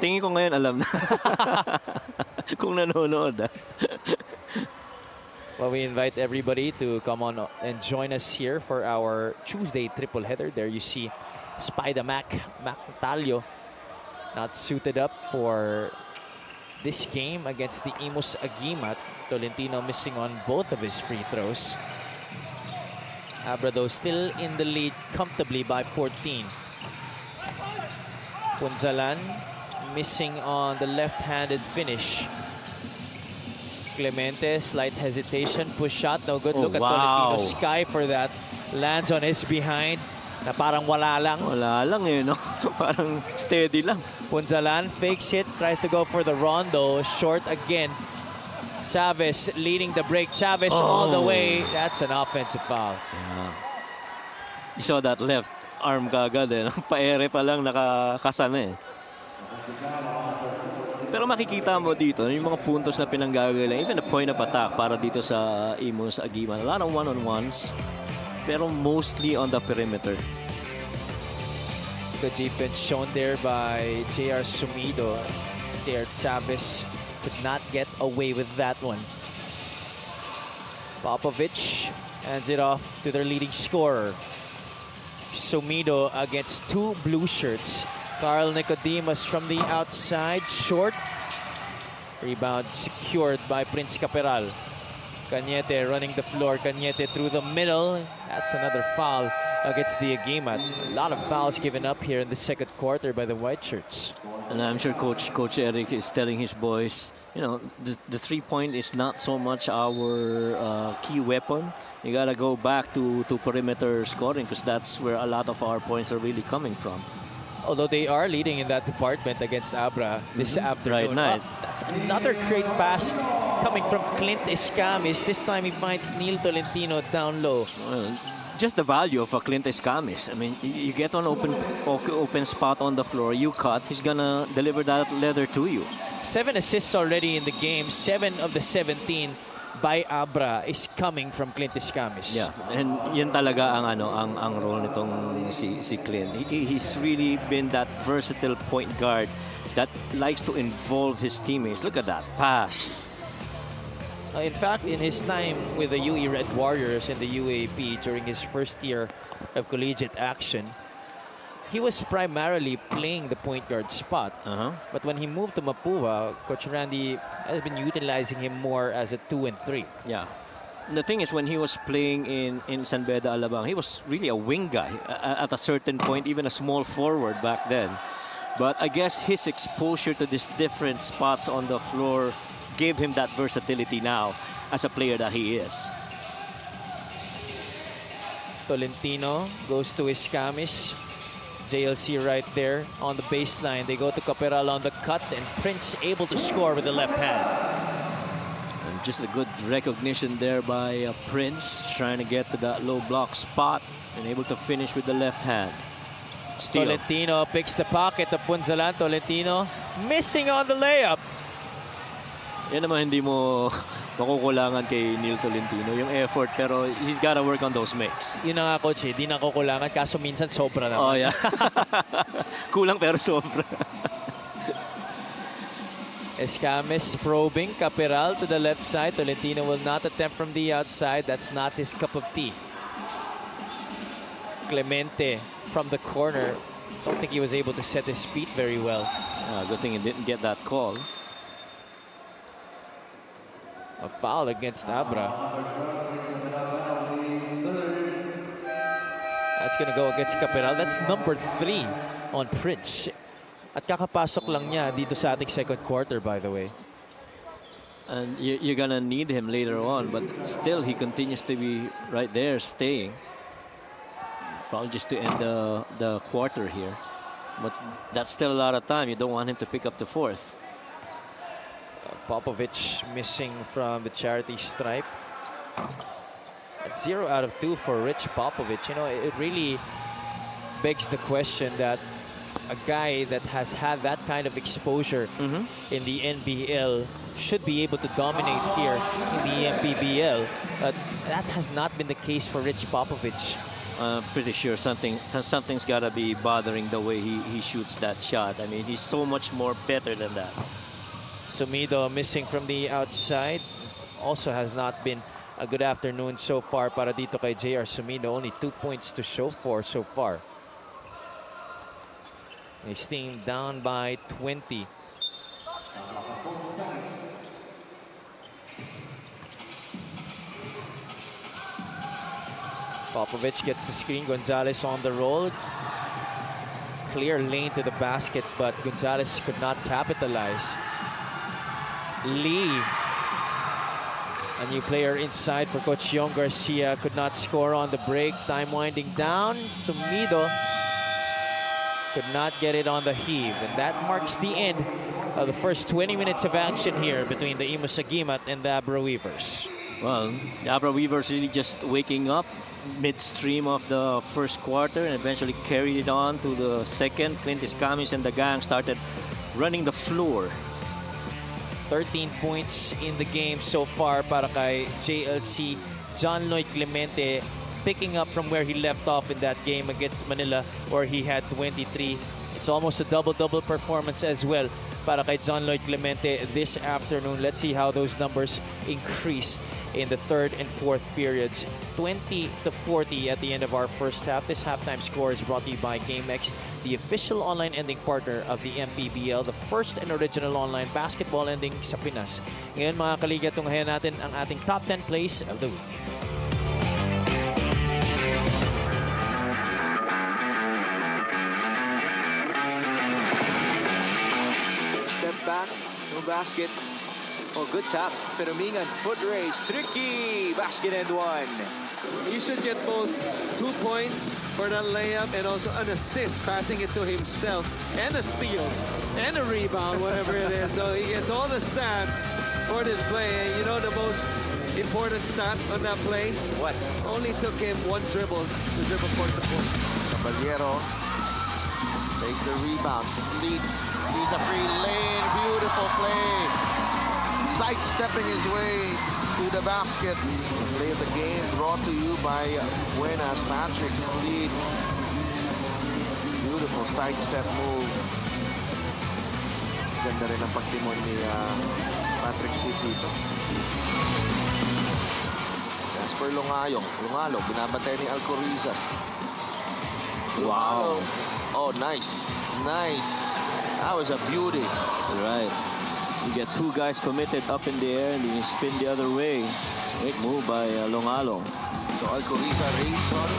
Tingin ko ngayon alam na. Kung nanonood. Well, we invite everybody to come on and join us here for our Tuesday triple header. There you see Spider Mac Talio, not suited up for this game against the Imus Agimat. Tolentino missing on both of his free throws. Abra though still in the lead comfortably by 14. Punzalan missing on the left-handed finish. Clemente, slight hesitation, push shot, no good. Look at Tolentino, sky for that. Lands on his behind. Na parang wala lang. Wala lang eh, no? Parang steady lang. Punzalan fakes it, tries to go for the rondo. Short again. Chavez leading the break. Chavez all the way. That's an offensive foul. Yeah. You saw that left arm kagad eh. Paere pa lang nakakasana eh. Pero makikita mo dito, yung mga puntos na pinanggagaling, even the point of attack para dito sa Imus Agimat. A lot of one-on-ones. Pero mostly on the perimeter. Good defense shown there by JR Sumido. JR Chavez could not get away with that one. Popovich hands it off to their leading scorer. Sumido against 2 blue shirts. Carl Nicodemus from the outside, short. Rebound secured by Prince Caperal. Cañete running the floor. Cañete through the middle. That's another foul against the Agimat. A lot of fouls given up here in the second quarter by the white shirts. And I'm sure Coach Eric is telling his boys, you know, the 3-point is not so much our key weapon. You gotta go back to perimeter scoring because that's where a lot of our points are really coming from. Although they are leading in that department against Abra this afternoon. Right night. That's another great pass coming from Clint Escamis. This time he finds Neil Tolentino down low. Well, just the value of a Clint Escamis. I mean, you get on open spot on the floor, you cut, he's gonna deliver that leather to you. 7 assists already in the game. 7 of the 17 by Abra is coming from Clint Escamis. Yeah, and yun talaga ang role nitong si Clint. He's really been that versatile point guard that likes to involve his teammates. Look at that pass. In fact, in his time with the UE Red Warriors in the UAP during his first year of collegiate action, he was primarily playing the point guard spot. But when he moved to Mapua, Coach Randy has been utilizing him more as a 2 and 3. Yeah. The thing is, when he was playing in San Beda, Alabang, he was really a wing guy at a certain point, even a small forward back then. But I guess his exposure to these different spots on the floor gave him that versatility now as a player that he is. Tolentino goes to Escamis. JLC right there on the baseline. They go to Caperal on the cut, and Prince able to score with the left hand. And just a good recognition there by Prince, trying to get to that low block spot and able to finish with the left hand. Steal. Tolentino picks the pocket of Punzalan. Tolentino missing on the layup. Yan naman hindi mo makukulangan kay Neil Tolentino, yung effort, pero he's gotta work on those makes. Yun na nga, Coach, di nakukulangan, kaso minsan sobra naman. Oh, yeah. Kulang pero sobra. Escamis probing Caperal to the left side. Tolentino will not attempt from the outside. That's not his cup of tea. Clemente from the corner. Don't think he was able to set his feet very well. Good thing he didn't get that call. A foul against Abra. That's going to go against Caperal. That's number 3 on Prince. At kakapasok lang niya dito sa ating second quarter, by the way. And you're going to need him later on, but still he continues to be right there, staying. Probably just to end the quarter here. But that's still a lot of time. You don't want him to pick up the fourth. Popovich missing from the charity stripe. That's 0 out of 2 for Rich Popovich. You know, it really begs the question that a guy that has had that kind of exposure in the NBL should be able to dominate here in the MPBL. But that has not been the case for Rich Popovich. Pretty sure something's got to be bothering the way he shoots that shot. I mean, he's so much more better than that. Sumido missing from the outside. Also has not been a good afternoon so far para dito kay JR Sumido. Only 2 points to show for so far. His team down by 20. Popovich gets the screen. Gonzalez on the roll. Clear lane to the basket, but Gonzalez could not capitalize. Lee, a new player inside for Coach Yong Garcia, could not score on the break. Time winding down. Sumido could not get it on the heave. And that marks the end of the first 20 minutes of action here between the Imus Agimat and the Abra Weavers. Well, the Abra Weavers really just waking up midstream of the first quarter and eventually carried it on to the second. Clint Escamis and the gang started running the floor. 13 points in the game so far para kay JLC. John Lloyd Clemente picking up from where he left off in that game against Manila where he had 23. It's almost a double-double performance as well para kay John Lloyd Clemente this afternoon. Let's see how those numbers increase in the third and fourth periods. 20-40 at the end of our first half. This halftime score is brought to you by GameX, the official online ending partner of the MPBL, the first and original online basketball ending sa Pinas. Ngayon mga kaliga, tunghayan natin ang ating top 10 plays of the week. Step back, no basket. Oh, good tap. Penumingan, foot race, tricky. Basket and one. He should get both 2 points for that layup and also an assist, passing it to himself, and a steal, and a rebound, whatever it is. So he gets all the stats for this play. And you know the most important stat on that play? What? Only took him one dribble to dribble court to court. Caballero takes the rebound. Sleep sees a free lane. Beautiful play. Sidestepping his way to the basket. Play of the game brought to you by Buenas. Patrick Sleep. Beautiful sidestep move. Ganda rin ang pagtimon ni Patrick Sleep dito. Jasper Longalo, binabantay ni Alcorizas. Wow. Oh, nice. Nice. That was a beauty. Right. You get 2 guys committed up in the air and then you spin the other way. Great move by Longalo. So Alcoriza raised on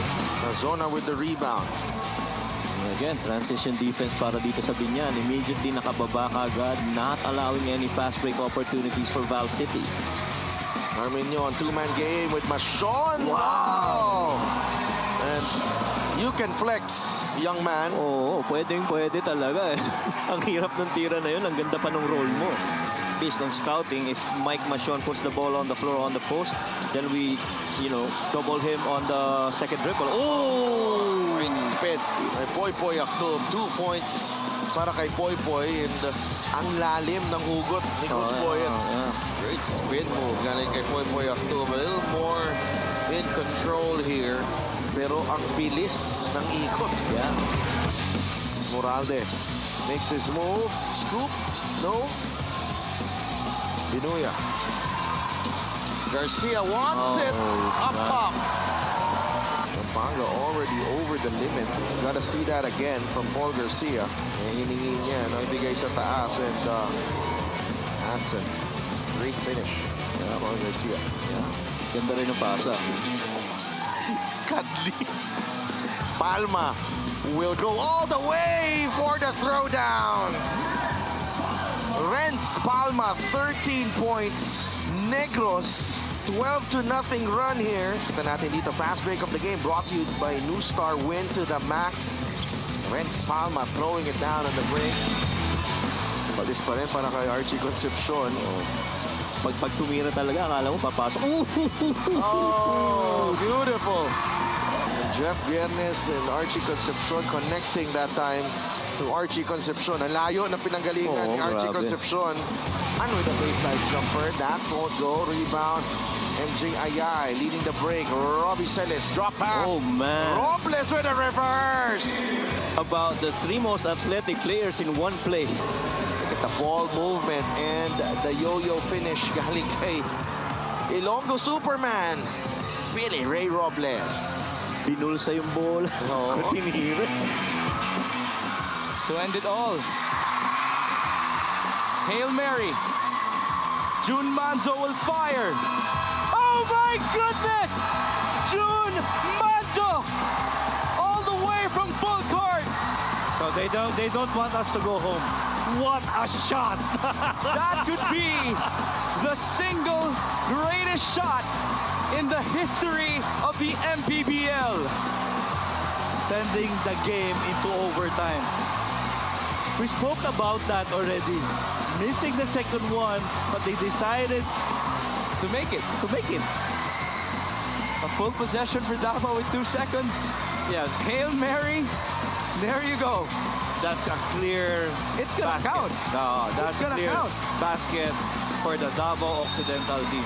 Zona with the rebound. And again, transition defense para dito sa Binyan. Immediately nakababa kagad, not allowing any fast break opportunities for Val City. Arminio on 2-man game with Machon. Wow! And you can flex, young man. Oo, pwede talaga eh. Ang hirap ng tira na yun, ang ganda pa ng roll mo. Based on scouting, if Mike Machon puts the ball on the floor on the post, then we, double him on the second dribble. Oh! Great spin. May Poy Aktob, 2 points para kay Poy and ang lalim ng hugot ni Poy. Great spin move galing kay Poy Aktob. A little more in control here. Pero ang bilis ng ikot. Yeah. Moralde makes his move. Scoop. No. Binuya. Garcia wants it. Up top. Pampanga already over the limit. Gotta see that again from Paul Garcia. Hiningi niya. Ibigay sa taas. And Hansen. Great finish. Paul Garcia. Yeah. Ganda rin ang pasa. Kadli. Palma will go all the way for the throwdown. Renz Palma, 13 points. Negros, 12-0 run here. Ito natin dito, fast break of the game brought to you by New Star win to the max. Renz Palma throwing it down on the break. Palis pa rin para kay Archie Concepcion. Pag tumira talaga, akala mo papasok. Oh, beautiful. And Jeff Viernes and Archie Concepcion connecting that time to Archie Concepcion. Ang layo na pinanggalingan ni Archie Concepcion. And with a baseline jumper, that won't go. Rebound. MJ Ayay leading the break. Robbie Celis, drop pass. Oh, man. Robles with a reverse. About the 3 most athletic players in one play. The ball movement and the yo-yo finish galing kay Ilonggo Superman, Billy Ray Robles. Binulsa yung ball. Tinira. To end it all. Hail Mary. June Manzo will fire. Oh my goodness! June Manzo! All the way from full court. So they don't want us to go home. What a shot! That could be the single greatest shot in the history of the MPBL. Sending the game into overtime. We spoke about that already. Missing the second one, but they decided To make it. A full possession for Davao with 2 seconds. yeah, Hail Mary. There you go. that's a clear It's gonna basket. count. No, that's It's a gonna clear count. basket for the Davao Occidental team.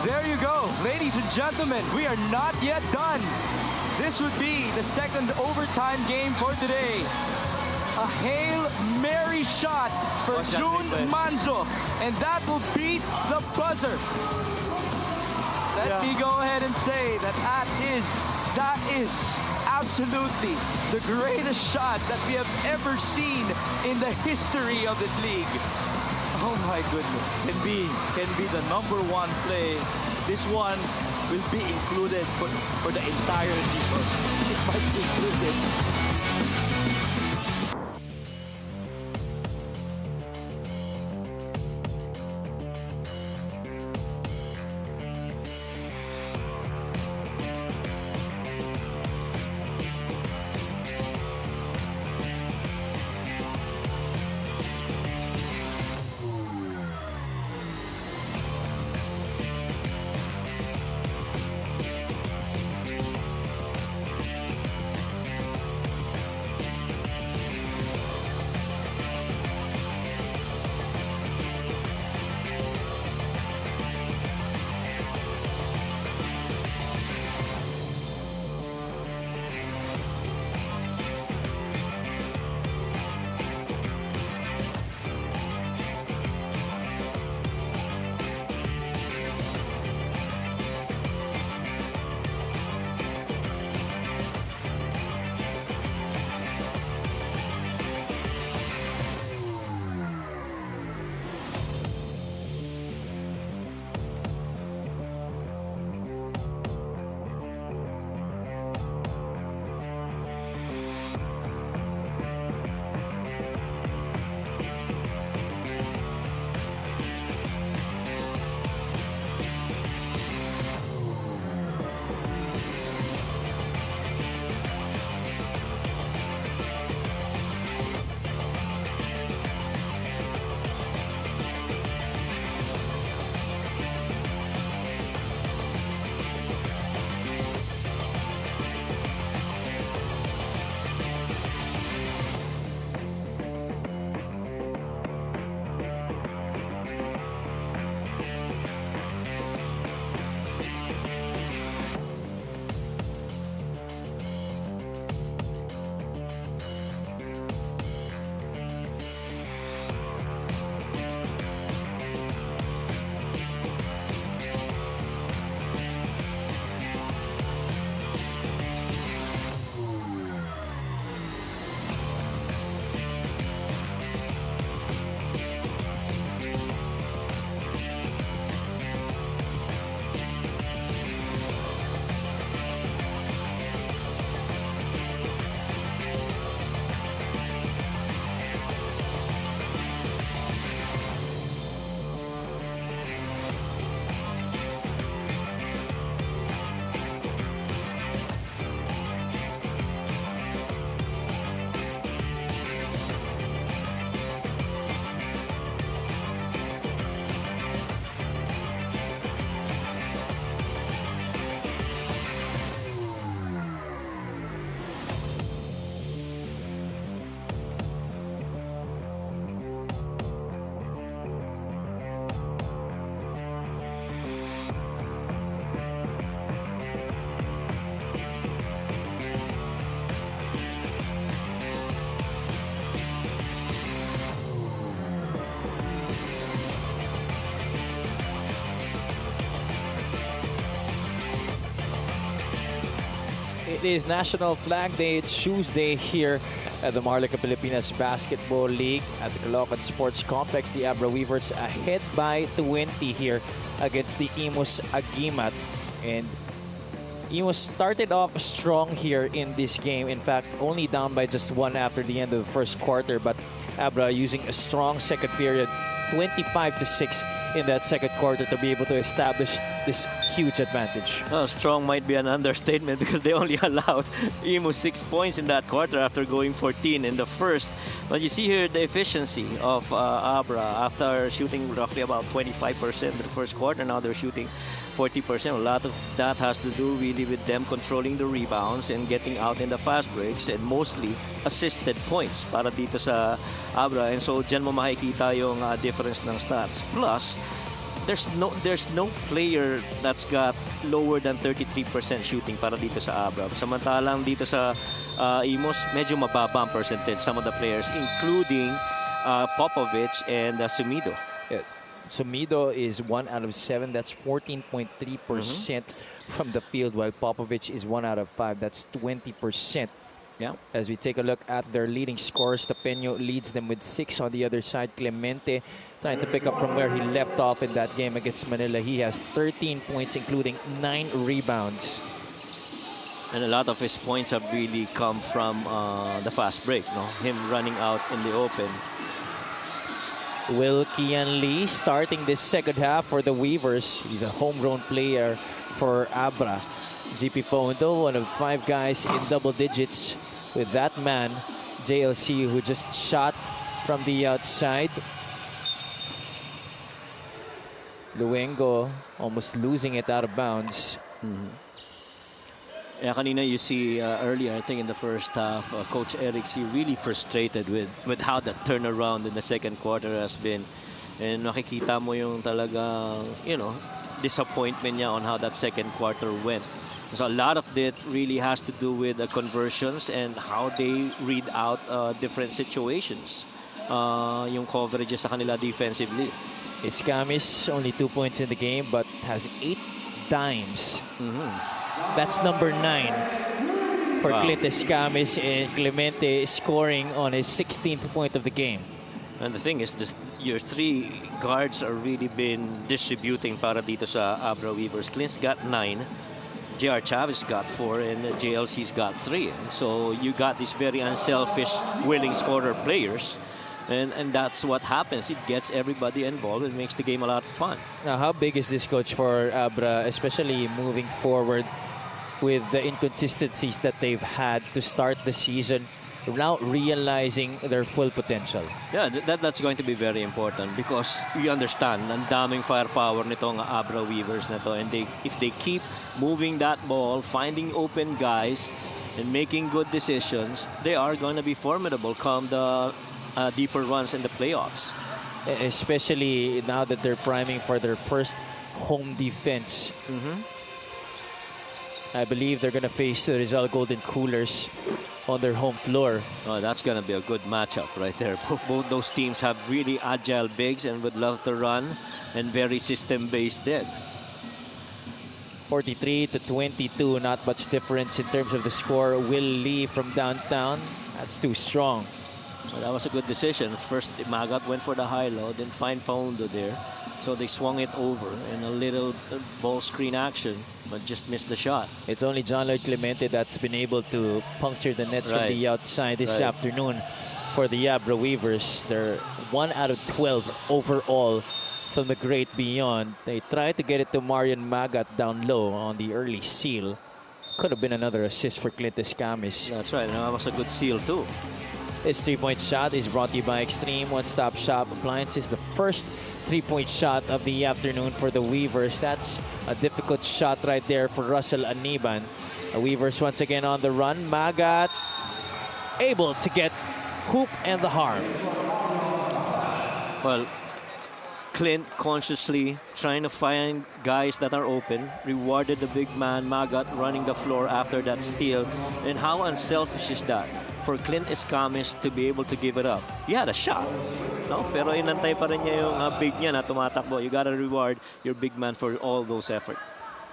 There you go. Ladies and gentlemen, we are not yet done. This would be the second overtime game for today. A Hail Mary shot for Watch that June replay. Manzo. And that will beat the buzzer. Let me go ahead and say that that is absolutely the greatest shot that we have ever seen in the history of this league. Oh my goodness, can be the #1 play. This one will be included for the entire season. It might be included. It is National Flag Day Tuesday here at the Maharlika Pilipinas Basketball League at the Caloocan Sports Complex. The Abra Weavers ahead by 20 here against the Imus Agimat. And Imus started off strong here in this game. In fact, only down by just one after the end of the first quarter. But Abra using a strong second period, 25-6 in that second quarter to be able to establish this huge advantage. Well, strong might be an understatement because they only allowed Imus 6 points in that quarter after going 14 in the first. But you see here the efficiency of Abra after shooting roughly about 25% in the first quarter. Now they're shooting 40%. A lot of that has to do really with them controlling the rebounds and getting out in the fast breaks and mostly assisted points para dito sa Abra. And so dyan mo makikita yung difference ng stats. Plus, there's no player that's got lower than 33% shooting para dito sa Abra. Samantalang dito sa Imus, medyo mababa ang percentage. Some of the players, including Popovich and Sumido. Yeah. Sumido is 1 out of 7. That's 14.3% from the field, while Popovich is 1 out of 5. That's 20%. Yeah. As we take a look at their leading scorers, Tapeño leads them with 6. On the other side, Clemente trying to pick up from where he left off in that game against Manila. He has 13 points, including 9 rebounds. And a lot of his points have really come from the fast break, no? Him running out in the open. Will Kian Lee starting this second half for the Weavers. He's a homegrown player for Abra. GP Fondo, one of 5 guys in double digits with that man, JLC, who just shot from the outside. Luengo almost losing it out of bounds. Yeah, kanina you see earlier, I think in the first half, Coach Eric C really frustrated with how the turnaround in the second quarter has been. And makikita mo yung talaga, disappointment niya on how that second quarter went. So a lot of it really has to do with the conversions and how they read out different situations. Yung coverages sa kanila defensively. Escamis only 2 points in the game but has 8 dimes. That's number 9 for Clint Escamis, and Clemente scoring on his 16th point of the game. And the thing is, your 3 guards are really been distributing para dito sa Abra Weavers. Clint's got 9, JR Chavez got 4, and JLC's got 3. And so you got these very unselfish, willing scorer players. And that's what happens. It gets everybody involved. It makes the game a lot of fun. Now, how big is this, Coach, for Abra, especially moving forward with the inconsistencies that they've had to start the season, now realizing their full potential? Yeah, that's going to be very important because you understand, ang daming firepower nitong Abra Weavers na to. And if they keep moving that ball, finding open guys, and making good decisions, they are going to be formidable come the deeper runs in the playoffs. Especially now that they're priming for their first home defense. I believe they're going to face the Rizal Golden Coolers on their home floor. Oh, that's going to be a good matchup right there. Both those teams have really agile bigs and would love to run, and very system-based then. 43-22, not much difference in terms of the score. Will Lee from downtown, that's too strong. Well, that was a good decision. First, Magat went for the high-low, then find Poundo there. So they swung it over in a little ball screen action, but just missed the shot. It's only John Lloyd Clemente that's been able to puncture the nets from the outside this afternoon for the Abra Weavers. They're 1 out of 12 overall from the great beyond. They tried to get it to Marian Magat down low on the early seal. Could have been another assist for Clint Escamis. That's right. That was a good seal too. His 3-point shot is brought to you by Extreme One-Stop Shop Appliances. The first 3-point shot of the afternoon for the Weavers. That's a difficult shot right there for Russell Aniban. The Weavers once again on the run. Magat able to get hoop and the harm. Well, Clint consciously trying to find guys that are open, rewarded the big man Magat running the floor after that steal. And how unselfish is that for Clint Escamis to be able to give it up? He had a shot, no? Pero inantay pa rin niya yung big niya na tumatakbo. You gotta reward your big man for all those efforts.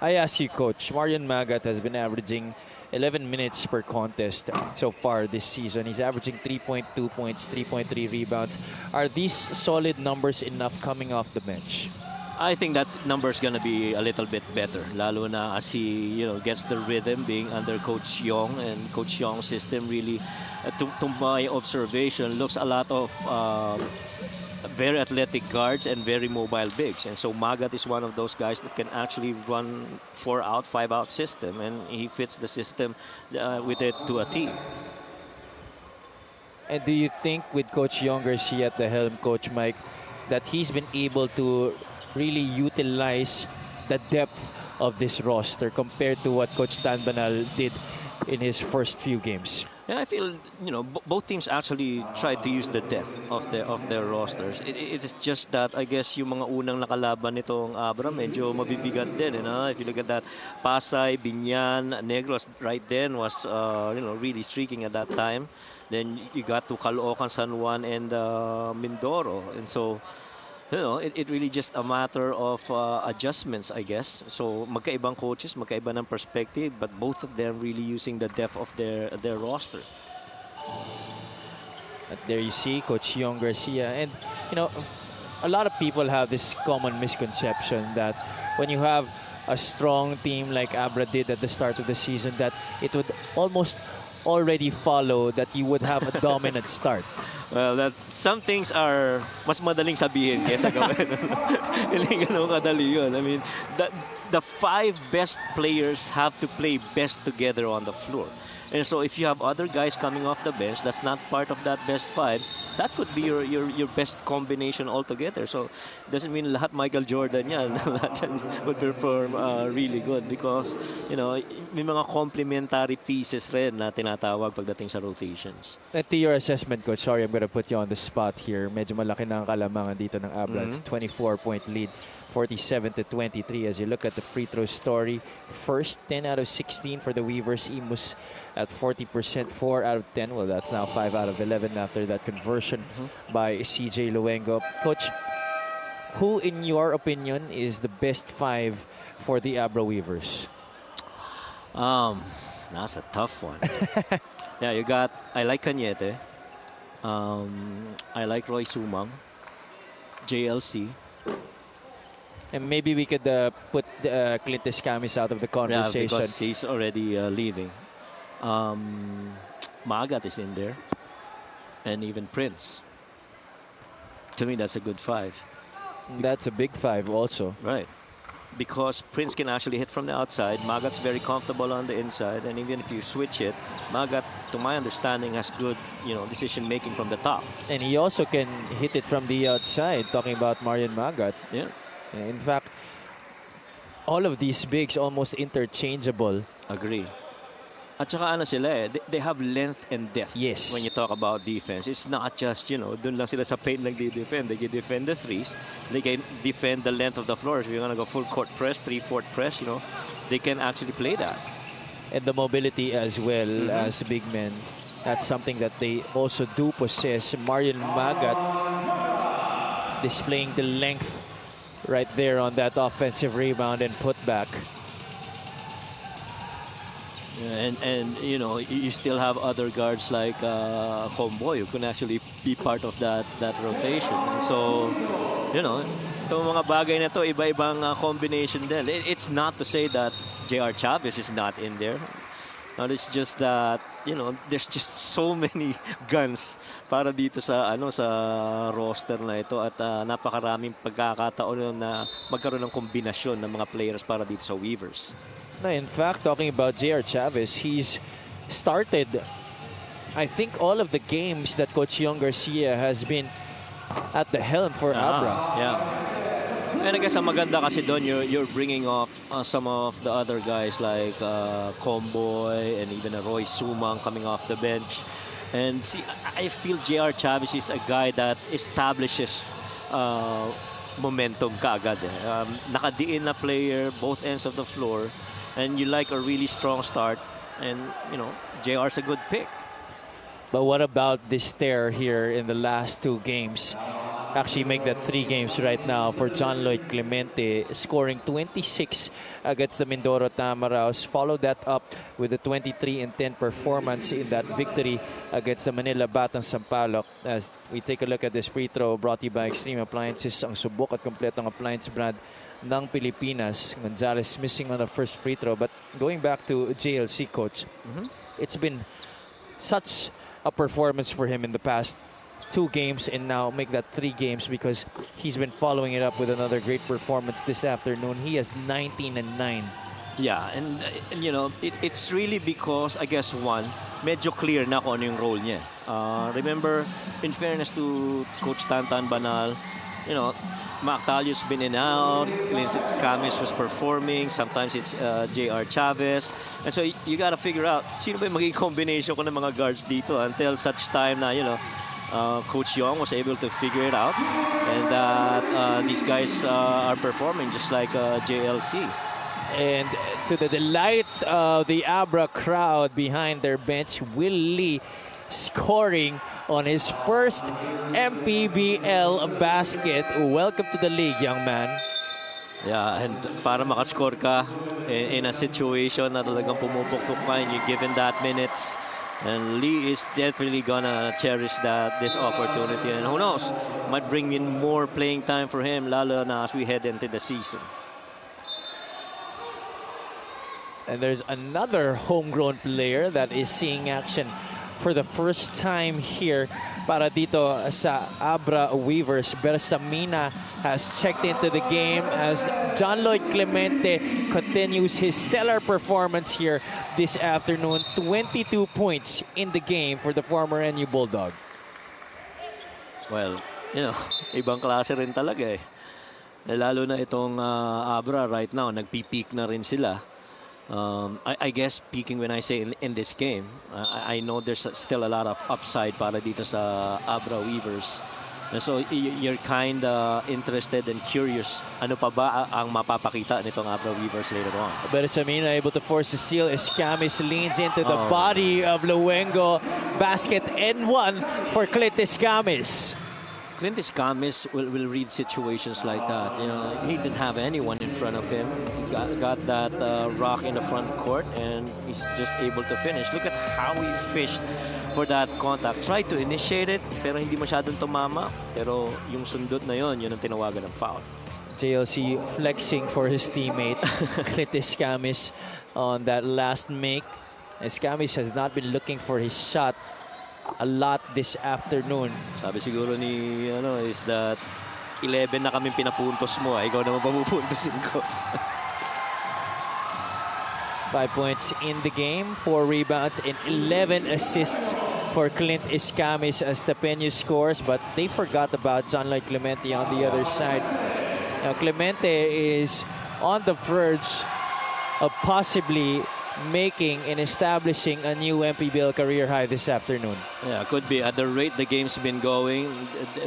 I ask you, Coach, Marian Magat has been averaging 11 minutes per contest so far this season. He's averaging 3.2 points, 3.3 rebounds. Are these solid numbers enough coming off the bench? I think that number is going to be a little bit better, lalo na as he gets the rhythm being under Coach Yong, and Coach Yong's system really, to my observation, looks a lot of very athletic guards and very mobile bigs. And so Magat is one of those guys that can actually run 4-out, 5-out system, and he fits the system with it to a T. And do you think with Coach Yong Garcia at the helm, Coach Mike, that he's been able to really utilize the depth of this roster compared to what Coach Tanbanal did in his first few games? Yeah, I feel both teams actually tried to use the depth of their rosters. It is just that I guess yung mga unang nakalaban nitong Abra medyo mabibigat din. If you look at that, Pasay, Binyan, Negros right then was really streaking at that time. Then you got to Caloocan, San Juan, and Mindoro, and so. It really just a matter of adjustments, I guess. So magkaibang coaches, magkaiba ng perspective, but both of them really using the depth of their roster. But there you see Coach Yong Garcia, and a lot of people have this common misconception that when you have a strong team like Abra did at the start of the season, that it would almost already follow that you would have a dominant start. Well, that some things are mas madaling sabihin kaysa gawin. Hindi ganun kadali yun. I mean, the 5 best players have to play best together on the floor. And so if you have other guys coming off the bench that's not part of that best 5, that could be your best combination altogether. So it doesn't mean lahat Michael Jordan yan. would perform really good because, may mga complementary pieces rin na tinatawag pagdating sa rotations. To your assessment, Coach, sorry, I'm going to put you on the spot here. Medyo malaki na ang kalamangan dito ng Abra. It's 24-point lead, 47-23. As you look at the free throw story, first 10 out of 16 for the Weavers. Imus at 40%, 4 out of 10. Well, that's now 5 out of 11 after that conversion by CJ Luengo. Coach, who in your opinion is the best 5 for the Abra Weavers? That's a tough one. Yeah, I like Cañete. I like Roy Sumang, JLC. And maybe we could put Clint Escamis out of the conversation. Yeah, because he's already leaving. Magat is in there. And even Prince. To me, that's a good 5. That's a big 5 also. Right. Because Prince can actually hit from the outside. Magat's very comfortable on the inside. And even if you switch it, Magat, to my understanding, has good decision making from the top. And he also can hit it from the outside, talking about Marian Magat. Yeah. In fact, all of these bigs almost interchangeable. Agree. At saka sila they have length and depth. Yes. When you talk about defense, it's not just dun lang sila sa paint nagdi-defend. They can defend the threes. They can defend the length of the floor. If you're gonna go full court press, 3/4 press, they can actually play that. And the mobility as well as big men. That's something that they also do possess. Marian Magat displaying the length right there on that offensive rebound and putback. Yeah, and you still have other guards like Comboy who can actually be part of that rotation. And so itong mga bagay na to, iba-ibang combination din. It's not to say that J.R. Chavez is not in there. No, it's just that there's just so many guns para dito sa sa roster na ito, at napakaraming pagkakataon na magkaroon ng kombinasyon ng mga players para dito sa Weavers. No, in fact, talking about J.R. Chavez, he's started, I think, all of the games that Coach Yong Garcia has been at the helm for Abra. Yeah. And I guess ang maganda kasi doon, you're bringing off some of the other guys like Comboy and even Roy Sumang coming off the bench. And see, I feel J.R. Chavez is a guy that establishes momentum kaagad. Nakadiin na player, both ends of the floor. And you like a really strong start. And, JR's a good pick. But what about this tear here in the last 2 games? actually make that 3 games right now for John Lloyd Clemente, scoring 26 against the Mindoro Tamaraws. Followed that up with a 23-10 performance in that victory against the Manila Batang Sampaloc. As we take a look at this free throw brought to you by Extreme Appliances, ang subok at kompletong appliance brand ng Pilipinas. Gonzalez missing on the first free throw. But going back to JLC, coach, it's been such a performance for him in the past 2 games, and now make that 3 games because he's been following it up with another great performance this afternoon. He has 19 and 9. Yeah, and you know, it's really because, I guess, one, medyo clear na kung ano yung role niya. Remember, in fairness to Coach Tantan Banal, you know, Mactalio's been in and out, Vincent Camis was performing, sometimes it's J.R. Chavez. And so you gotta figure out, sino ba yung magiging combination ko ng mga guards dito until such time na, you know, Coach Young was able to figure it out, and that these guys are performing just like JLC. And to the delight of the Abra crowd behind their bench, Will Lee scoring on his first MPBL basket. Welcome to the league, young man. Yeah, and para makascore ka in a situation na talagang pumupukpuk ka and you're given that minutes, and Lee is definitely gonna cherish this opportunity, and who knows, might bring in more playing time for him, lalo na as we head into the season. And there's another homegrown player that is seeing action for the first time here para dito sa Abra Weavers. Bersamina has checked into the game as John Lloyd Clemente continues his stellar performance here this afternoon. 22 points in the game for the former NU Bulldog. Well, you know, ibang klase rin talaga eh. Lalo na itong Abra right now, nagpi-peak na rin sila. I guess peaking when I say in this game, I know there's still a lot of upside para dito sa Abra Weavers. And so you're kind of interested and curious, ano pa ba ang mapapakita nitong Abra Weavers later on. Bersamina able to force the steal. Escamis leans into the body of Luengo. Basket and 1 for Clint Escamis. Clint Escamis will read situations like that. You know, he didn't have anyone in front of him. Got that rock in the front court, and he's just able to finish. Look at how he fished for that contact. Tried to initiate it, pero hindi masyadong tumama. Pero yung sundot na yun ang tinawagan ng foul. JLC flexing for his teammate Clint Escamis on that last make. Escamis has not been looking for his shot a lot this afternoon. Sabi siguro ni is that 11 na kaming pinapuntos mo, ikaw naman papupuntosin ko. 5 points in the game, 4 rebounds and 11 assists for Clint Escamis as Tapeño scores, but they forgot about John Lloyd Clemente on the other side. Now, Clemente is on the verge of possibly making and establishing a new MPBL career high this afternoon. Yeah, could be. At the rate the game's been going,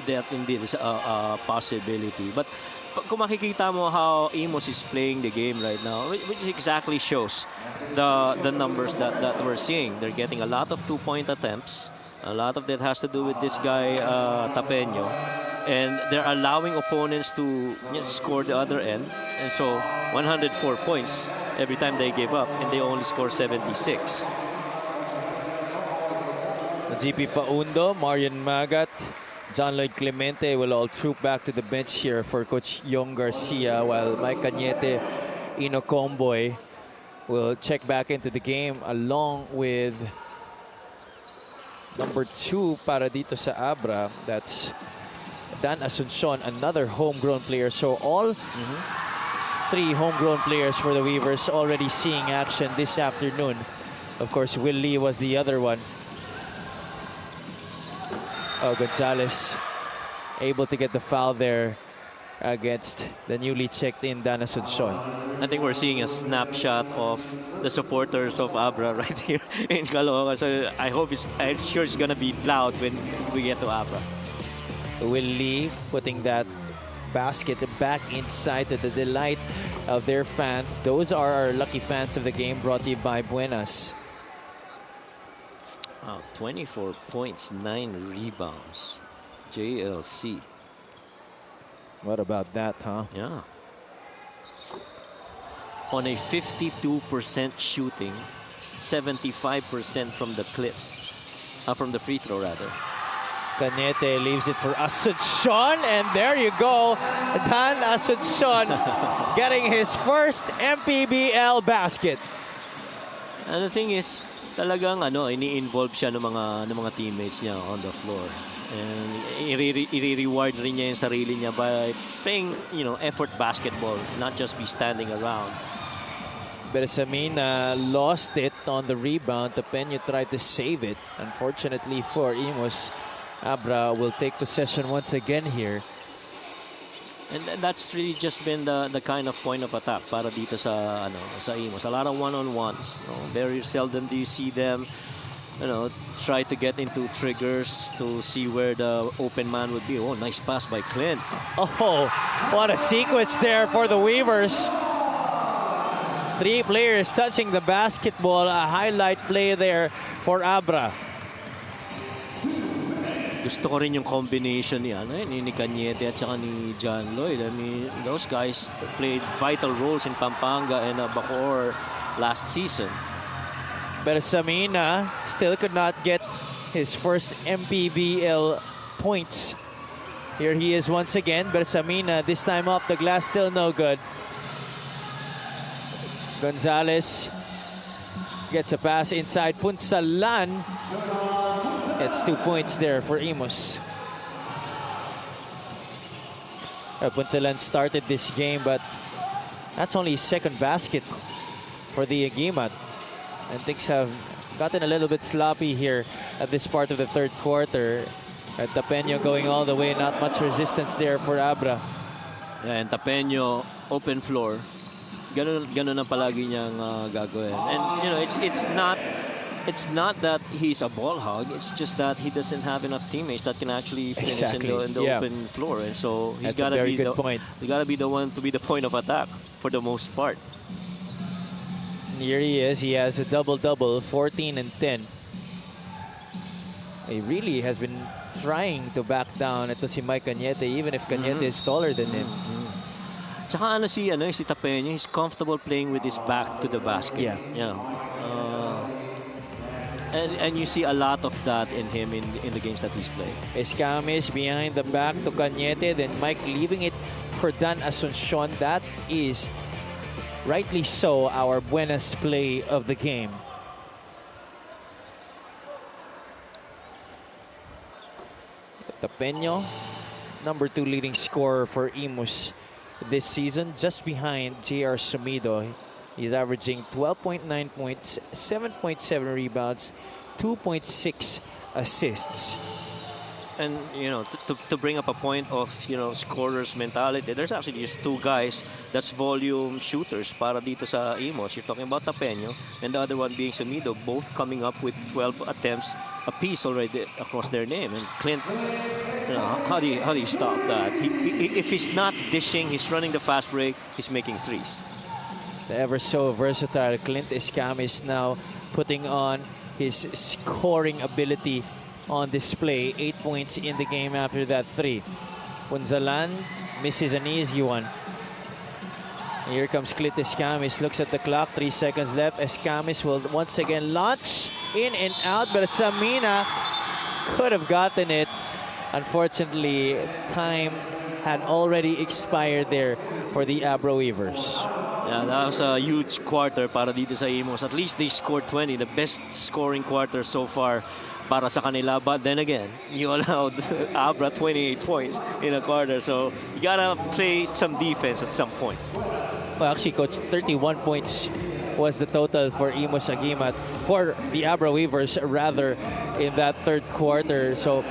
that indeed is a possibility. But kung makikita mo how Imus is playing the game right now, which exactly shows the numbers that we're seeing. They're getting a lot of 2-point attempts. A lot of that has to do with this guy, Tapeño. And they're allowing opponents to score the other end. And so, 104 points every time they give up, and they only score 76. GP Paundo, Marian Magat, John Lloyd Clemente will all troop back to the bench here for Coach Yong Garcia, while Mike Cañete, Ino Comboy will check back into the game along with number 2 para dito sa Abra. That's Dan Asuncion, another homegrown player. So all 3 homegrown players for the Weavers already seeing action this afternoon. Of course, Will Lee was the other one. Gonzalez able to get the foul there against the newly checked in Dan Asuncion. I think we're seeing a snapshot of the supporters of Abra right here in Caloocan. So I'm sure it's gonna be loud when we get to Abra. Will Lee putting that basket back inside to the delight of their fans. Those are our lucky fans of the game, brought to you by Buenas. Wow, 24 points, 9 rebounds. JLC. What about that, huh? Yeah. On a 52% shooting, 75% from the clip. From the free throw, rather. Cañete leaves it for Asuncion, and there you go. Dan Asuncion getting his first MPBL basket. And the thing is, talagang ini-involve siya ng mga teammates niya on the floor. And i-reward rin niya yung sarili niya by playing, effort basketball, not just be standing around. Bersamina lost it on the rebound. Tapeno tried to save it. Unfortunately for Imus, Abra will take possession once again here. And that's really just been the kind of point of attack para dito sa Imus. A lot of one-on-ones. Very seldom do you see them try to get into triggers to see where the open man would be. Oh, nice pass by Clint. Oh, what a sequence there for the Weavers. 3 players touching the basketball. A highlight play there for Abra. Gusto ko rin yung combination ni Cañete at saka ni John Lloyd. I mean, those guys played vital roles in Pampanga and Bacoor last season. Bersamina still could not get his first MPBL points. Here he is once again. Bersamina, this time off the glass, still no good. Gonzalez gets a pass inside. Punsalan gets 2 points there for Imus. Punsalan started this game, but that's only his second basket for the Agimat. And things have gotten a little bit sloppy here at this part of the third quarter. Tapeno going all the way, not much resistance there for Abra. Yeah, and Tapeno, open floor. Ganun ang palagi niyang gagawin. And it's not that he's a ball hog. It's just that he doesn't have enough teammates that can actually finish in the open floor. And so he's got to be the one to be the point of attack for the most part. Here he is. He has a double-double, 14 and 10. He really has been trying to back down ito si Mike Cañete, even if Cañete is taller than him. Tsaka si Tapeno, he's comfortable playing with his back to the basket. Yeah. And you see a lot of that in him in the games that he's played. Escamis behind the back to Cañete, then Mike leaving it for Dan Asuncion. That is rightly so our buenas play of the game. Tapeno, number 2 leading scorer for Imus this season, just behind J.R. Sumido. He's averaging 12.9 points, 7.7 rebounds, 2.6 assists. And to bring up a point of scorers mentality, there's actually just 2 guys that's volume shooters para dito sa Imus. You're talking about Tapeno and the other one being Sumido, both coming up with 12 attempts apiece already across their name. And Clint, how do you stop that? If he's not dishing, he's running the fast break, he's making threes. The ever so versatile Clint Escamis now putting on his scoring ability on display. 8 points in the game after that 3. Punsalan misses an easy one. Here comes Clint Escamis, looks at the clock, 3 seconds left. Escamis will once again launch in and out, but Samina could have gotten it. Unfortunately, time had already expired there for the Abra Weavers. Yeah, that was a huge quarter para dito sa Imus. At least they scored 20, the best scoring quarter so far para sa kanila. But then again, you allowed Abra 28 points in a quarter. So you gotta play some defense at some point. Well, actually, Coach, 31 points was the total for Imus Agimat, for the Abra Weavers, rather, in that third quarter. So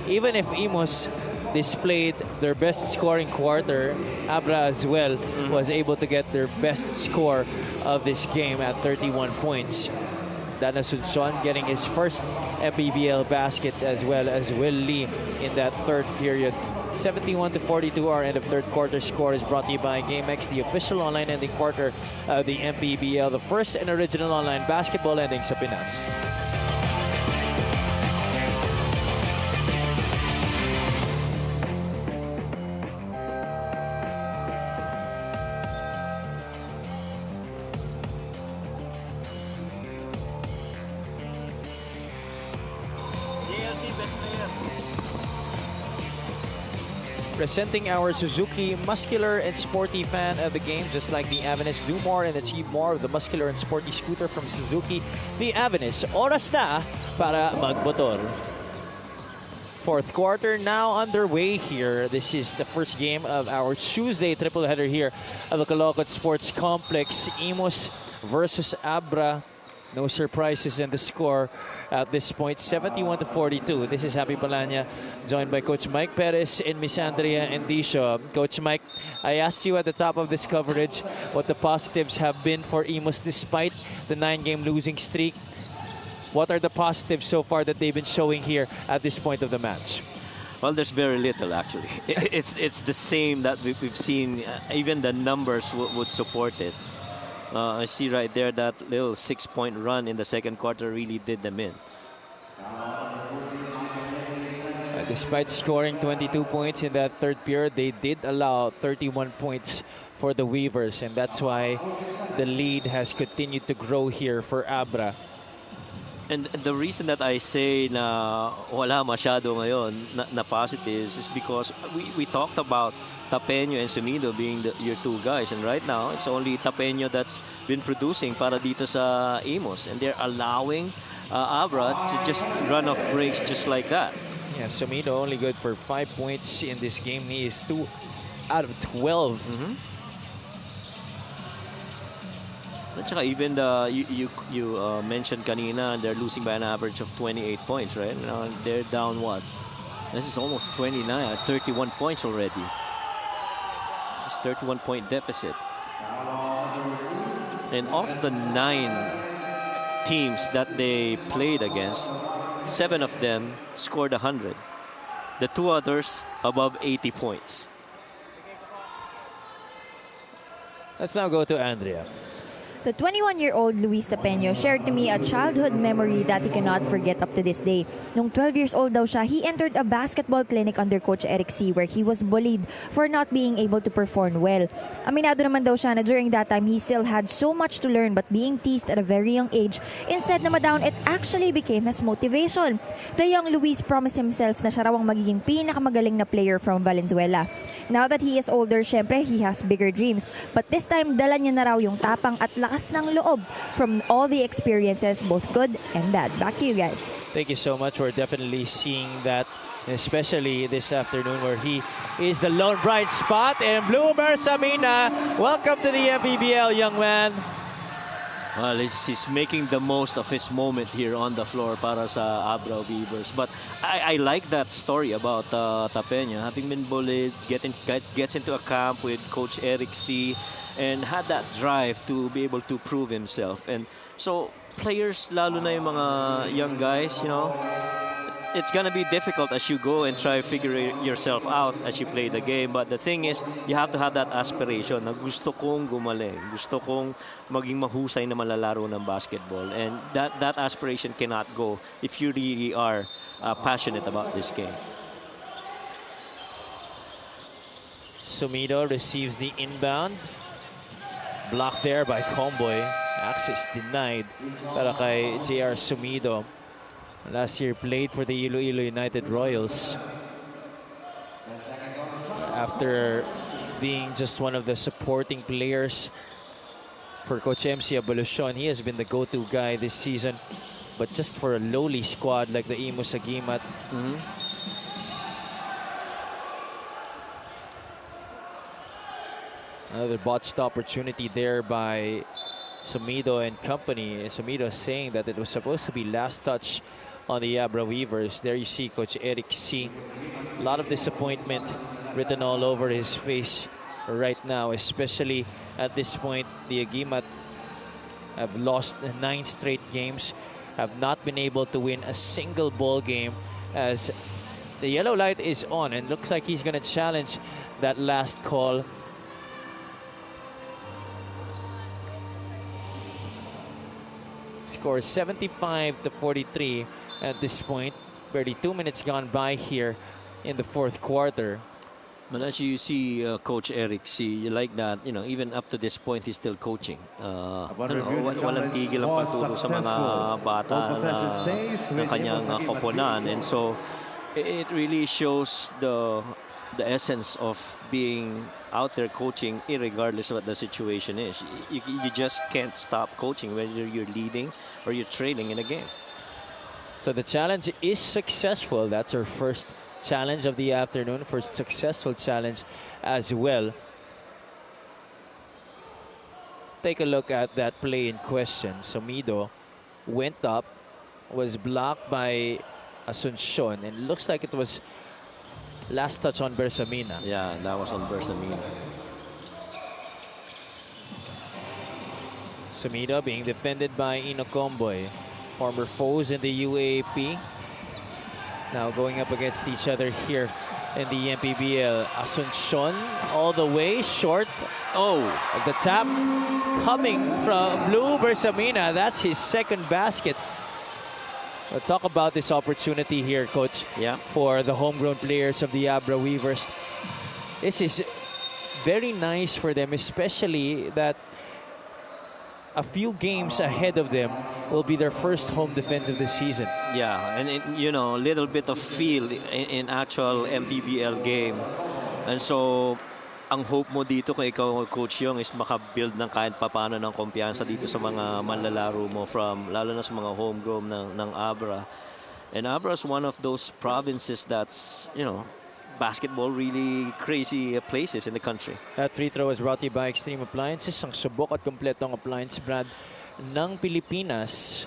even if Imus displayed their best scoring quarter, Abra as well was able to get their best score of this game at 31 points. Dan Asuncion getting his first MPBL basket, as well as Will Lee in that third period. 71-42, our end of third quarter score is brought to you by GameX, the official online ending partner of the MPBL, the first and original online basketball ending sa Pinas. presenting our Suzuki muscular and sporty fan of the game. Just like the Avenus, do more and achieve more of the muscular and sporty scooter from Suzuki. The Avenus, oras na para magmotor. Fourth quarter now underway here. This is the first game of our Tuesday triple header here at the Caloocan Sports Complex. Imus versus Abra. No surprises in the score at this point, 71-42. This is Happy Palanya, joined by Coach Mike Perez and Miss Andrea Endicio. Coach Mike, I asked you at the top of this coverage what the positives have been for Imus despite the 9-game losing streak. What are the positives so far that they've been showing here at this point of the match? Well, there's very little actually. It's the same that we've seen. Even the numbers would support it. I see right there that little 6-point run in the second quarter really did them in. Despite scoring 22 points in that third period, they did allow 31 points for the Weavers, and that's why the lead has continued to grow here for Abra. And the reason that I say na wala masyado ngayon na positives is because we talked about Tapeño and Sumido being your two guys, and right now it's only Tapeño that's been producing para dito sa Imus, and they're allowing Abra to just run off breaks just like that. Yeah, Sumido only good for 5 points in this game. He is 2 out of 12. At saka even you mentioned kanina, they're losing by an average of 28 points, right? Now they're down what? This is almost 29, 31 points already. It's 31-point deficit. And of the 9 teams that they played against, 7 of them scored 100. The 2 others above 80 points. Let's now go to Andrea. The 21-year-old Luis Tapeño shared to me a childhood memory that he cannot forget up to this day. Nung 12 years old daw siya, he entered a basketball clinic under Coach Eric C. where he was bullied for not being able to perform well. Aminado naman daw siya na during that time, he still had so much to learn, but being teased at a very young age, instead na madown, it actually became his motivation. The young Luis promised himself na siya raw ang magiging pinakamagaling na player from Valenzuela. Now that he is older, syempre, he has bigger dreams. But this time, dala niya na raw yung tapang at lakas ng loob from all the experiences, both good and bad. Back to you guys. Thank you so much. We're definitely seeing that, especially this afternoon, where he is the lone bright spot. And Bloomer Samina, welcome to the MPBL, young man. Well, he's making the most of his moment here on the floor para sa Abra Weavers. But I like that story about Tapeño. Having been bullied, gets into a camp with Coach Eric C. and had that drive to be able to prove himself. And so players, lalo na yung mga young guys, you know, it's gonna be difficult as you go and try to figure yourself out as you play the game. But the thing is, you have to have that aspiration na gusto kong gumaling, gusto kong maging mahusay na malalaro ng basketball. And that aspiration cannot go if you really are passionate about this game. Sumido receives the inbound. Blocked there by Comboy. Access denied para kay J.R. Sumido. Last year played for the Iloilo United Royals. After being just one of the supporting players for Coach MC Abolucion, he has been the go-to guy this season. But just for a lowly squad like the Imus Agimat. Another botched opportunity there by Sumido and company. Sumido saying that it was supposed to be last touch on the Abra Weavers. There you see Coach Eric C. A lot of disappointment written all over his face right now, especially at this point. The Agimat have lost 9 straight games, have not been able to win a single ball game, as the yellow light is on and looks like he's going to challenge that last call. Score 75-43 at this point. Barely 2 minutes gone by here in the fourth quarter. But as you see Coach Eric C, you like that, you know, even up to this point, he's still coaching. Walang tigil ang pagturo sa mga bata na kanyang koponan. And so, it really shows the essence of being out there coaching, irregardless of what the situation is. You just can't stop coaching whether you're leading or you're trailing in a game. So the challenge is successful. That's our first challenge of the afternoon, first successful challenge as well. Take a look at that play in question. Sumido went up, was blocked by Asuncion, and looks like it was last touch on Bersamina. Yeah, that was on Bersamina. Sumido being defended by Inokomboy. Former foes in the UAAP. Now going up against each other here in the MPBL. Asuncion all the way short. Oh, the tap coming from Blue Bersamina. That's his second basket. We'll talk about this opportunity here, Coach. Yeah. For the homegrown players of the Abra Weavers. This is very nice for them, especially that a few games ahead of them will be their first home defense of the season. Yeah, and you know, a little bit of feel in actual MPBL game. And so, ang hope mo dito kung ikaw, Coach Yong, is makabuild ng kahit papano ng kumpiyansa dito sa mga manlalaro mo, lalo na sa mga homegrown ng Abra. And Abra is one of those provinces that's, you know, basketball really crazy places in the country. That free throw is brought to you by Extreme Appliances, ang subok at kompletong appliance brand ng Pilipinas.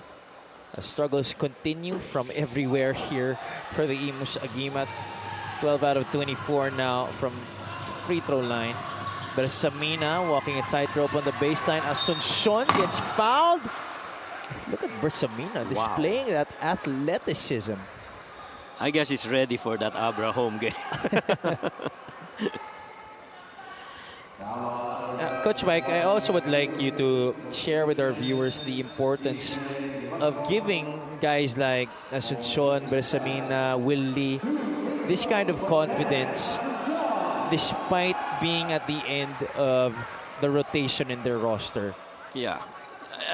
The struggles continue from everywhere here for the Imus Agimat. 12 out of 24 now from free throw line. Bersamina walking a tightrope on the baseline. Asuncion gets fouled. Look at Bersamina displaying that athleticism. I guess he's ready for that Abra home game. Coach Mike, I also would like you to share with our viewers the importance of giving guys like Asuncion, Bersamina, Willie, this kind of confidence despite being at the end of the rotation in their roster. Yeah.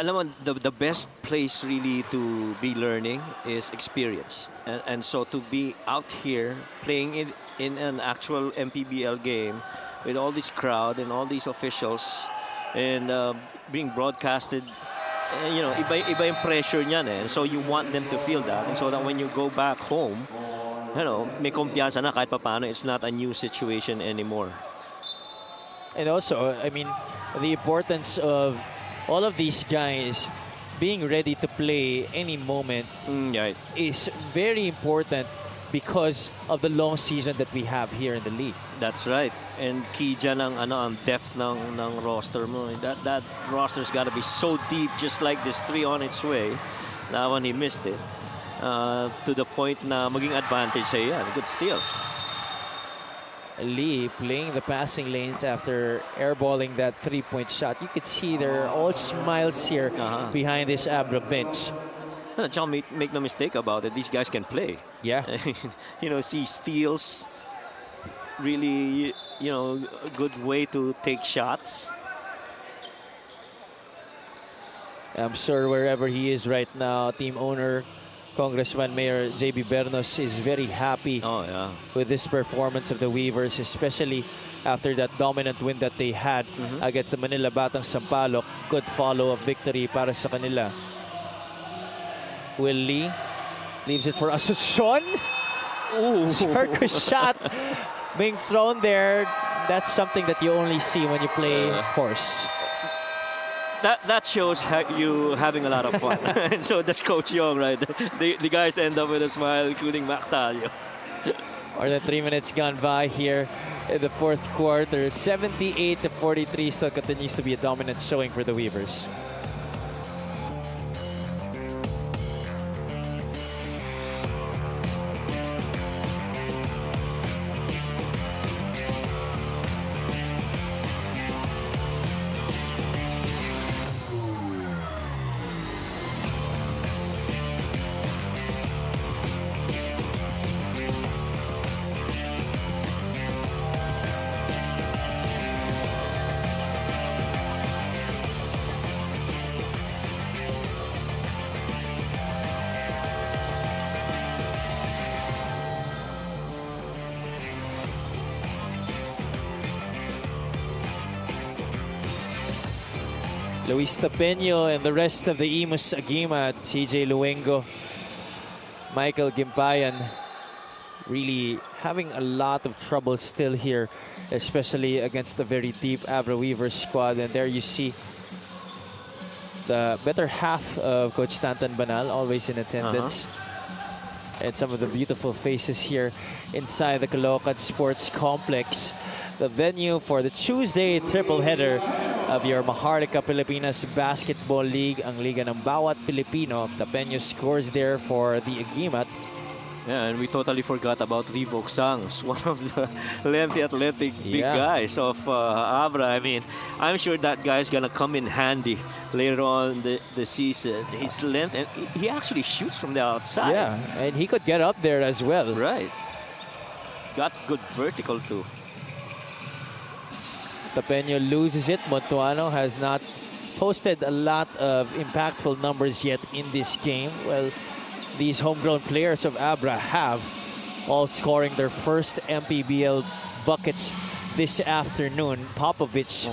Alam mo, the best place really to be learning is experience. And so to be out here playing in an actual MPBL game with all this crowd and all these officials and being broadcasted, you know, iba yung pressure niyan eh. And so you want them to feel that. And so that when you go back home, you know, may kumpiyansa na kahit paano, it's not a new situation anymore. And also, I mean, the importance of all of these guys being ready to play any moment is very important because of the long season that we have here in the league. That's right. And key dyan ang depth ng roster mo. That roster's got to be so deep, just like this three on its way. That one he missed it. To the point na maging advantage sa yan. Good steal. Lee playing the passing lanes after airballing that three-point shot. You could see they're all smiles here behind this Abra bench. John, make no mistake about it. These guys can play. Yeah. You know, see steals. Really, you know, a good way to take shots. I'm sure wherever he is right now, team owner, Congressman Mayor J.B. Bernos is very happy with this performance of the Weavers, especially after that dominant win that they had against the Manila Batang Sampaloc. Good follow-up victory para sa kanila. Will Lee leaves it for Asuncion. Ooh, circus shot being thrown there. That's something that you only see when you play horse. That shows you having a lot of fun. So that's Coach Yong, right? The guys end up with a smile, including Mactalio. More than 3 minutes gone by here in the fourth quarter. 78-43 still continues to be a dominant showing for the Weavers. Luis Tapeño and the rest of the Imus Agima, TJ Luengo, Michael Gimpayan, really having a lot of trouble still here, especially against the very deep Abra Weavers squad. And there you see the better half of Coach Tantan Banal, always in attendance. And some of the beautiful faces here inside the Caloocan Sports Complex, the venue for the Tuesday triple header of your Maharlika Pilipinas Basketball League, ang Liga ng Bawat Pilipino. Tapeño scores there for the Agimat. Yeah, and we totally forgot about Reebok Sangs, one of the lengthy athletic big guys of Abra. I mean, I'm sure that guy's gonna come in handy later on the season. His length, and he actually shoots from the outside. Yeah, and he could get up there as well. Right. Got good vertical too. Tapeño loses it. Montuano has not posted a lot of impactful numbers yet in this game. Well, these homegrown players of Abra have all scoring their first MPBL buckets this afternoon. Popovich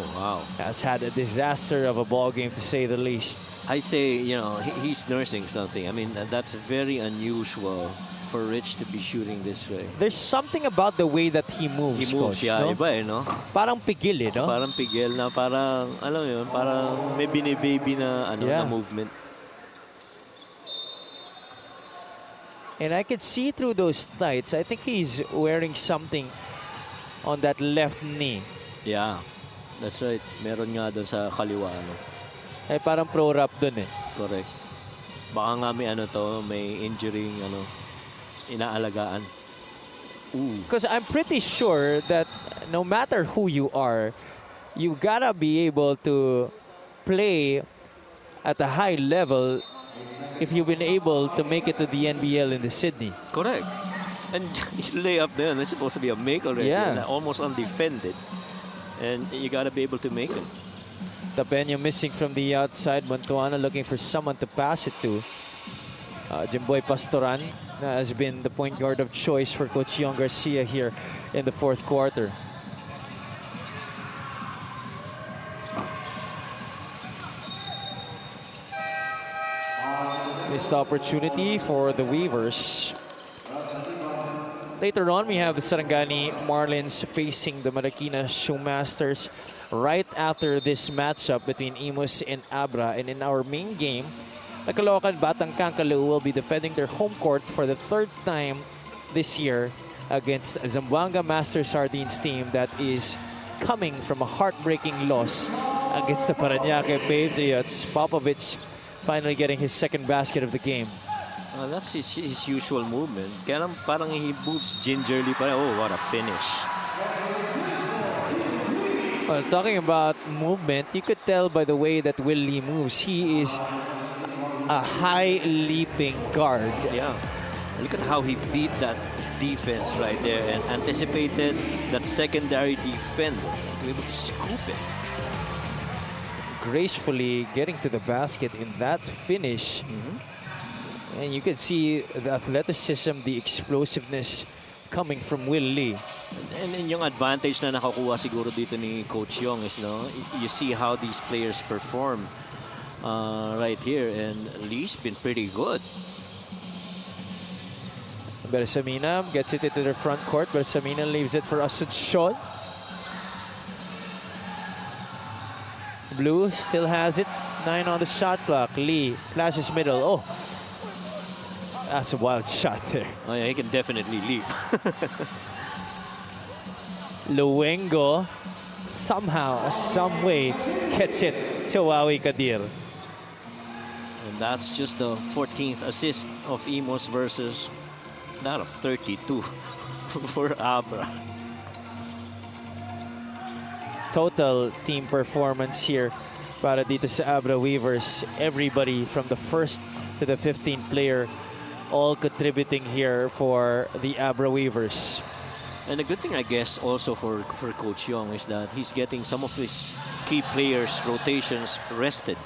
has had a disaster of a ball game, to say the least. I say, you know, he's nursing something. I mean, that's very unusual for Rich to be shooting this way. There's something about the way that he moves, He moves, Coach, yeah, no? iba eh, no? Parang pigil, eh, no? Parang pigil na parang, alam mo yun, parang may binibaby na, na movement. And I could see through those tights. I think he's wearing something on that left knee. Yeah, that's right. Meron nga doon sa kaliwa. Ano. Eh, parang pro-wrap dun eh. Correct. Baka nga may may injury, inaalagaan. Because I'm pretty sure that no matter who you are, you gotta be able to play at a high level if you've been able to make it to the NBL in the Sydney. Correct. And you lay up there, it's supposed to be a make already. Yeah. Almost undefended. And you got to be able to make it. Tapeño missing from the outside. Montuano looking for someone to pass it to. Jimboy Pastoran has been the point guard of choice for Coach Yon Garcia here in the fourth quarter. Missed opportunity for the Weavers. Later on, we have the Sarangani Marlins facing the Marikina Showmasters right after this matchup between Imus and Abra. And in our main game, the Caloocan Batang Kankalu will be defending their home court for the third time this year against Zamboanga Master Sardines team that is coming from a heartbreaking loss against the Parañaque Patriots. Popovich finally getting his second basket of the game. That's his usual movement. Kaya lang parang he moves gingerly. Oh, what a finish. Well, talking about movement, you could tell by the way that Will Lee moves. He is a high leaping guard. Yeah. Look at how he beat that defense right there and anticipated that secondary defender to be able to scoop it. Gracefully getting to the basket in that finish. And you can see the athleticism, the explosiveness coming from Will Lee. And yung advantage na nakakuha siguro dito ni Coach Yong is, you see how these players perform right here. And Lee's been pretty good. Bersamina gets it into the front court. Bersamina leaves it for Asuncion. Blue still has it. 9 on the shot clock. Lee flashes middle. Oh, that's a wild shot there. Oh yeah, he can definitely leap. Luengo somehow, some way gets it to Wawi Kadir. And that's just the 14th assist of Imus versus that of 32 for Abra. Total team performance here para dito sa Abra Weavers. Everybody from the first to the 15th player all contributing here for the Abra Weavers. And the good thing, I guess, also for Coach Yong is that he's getting some of his key players' rotations rested.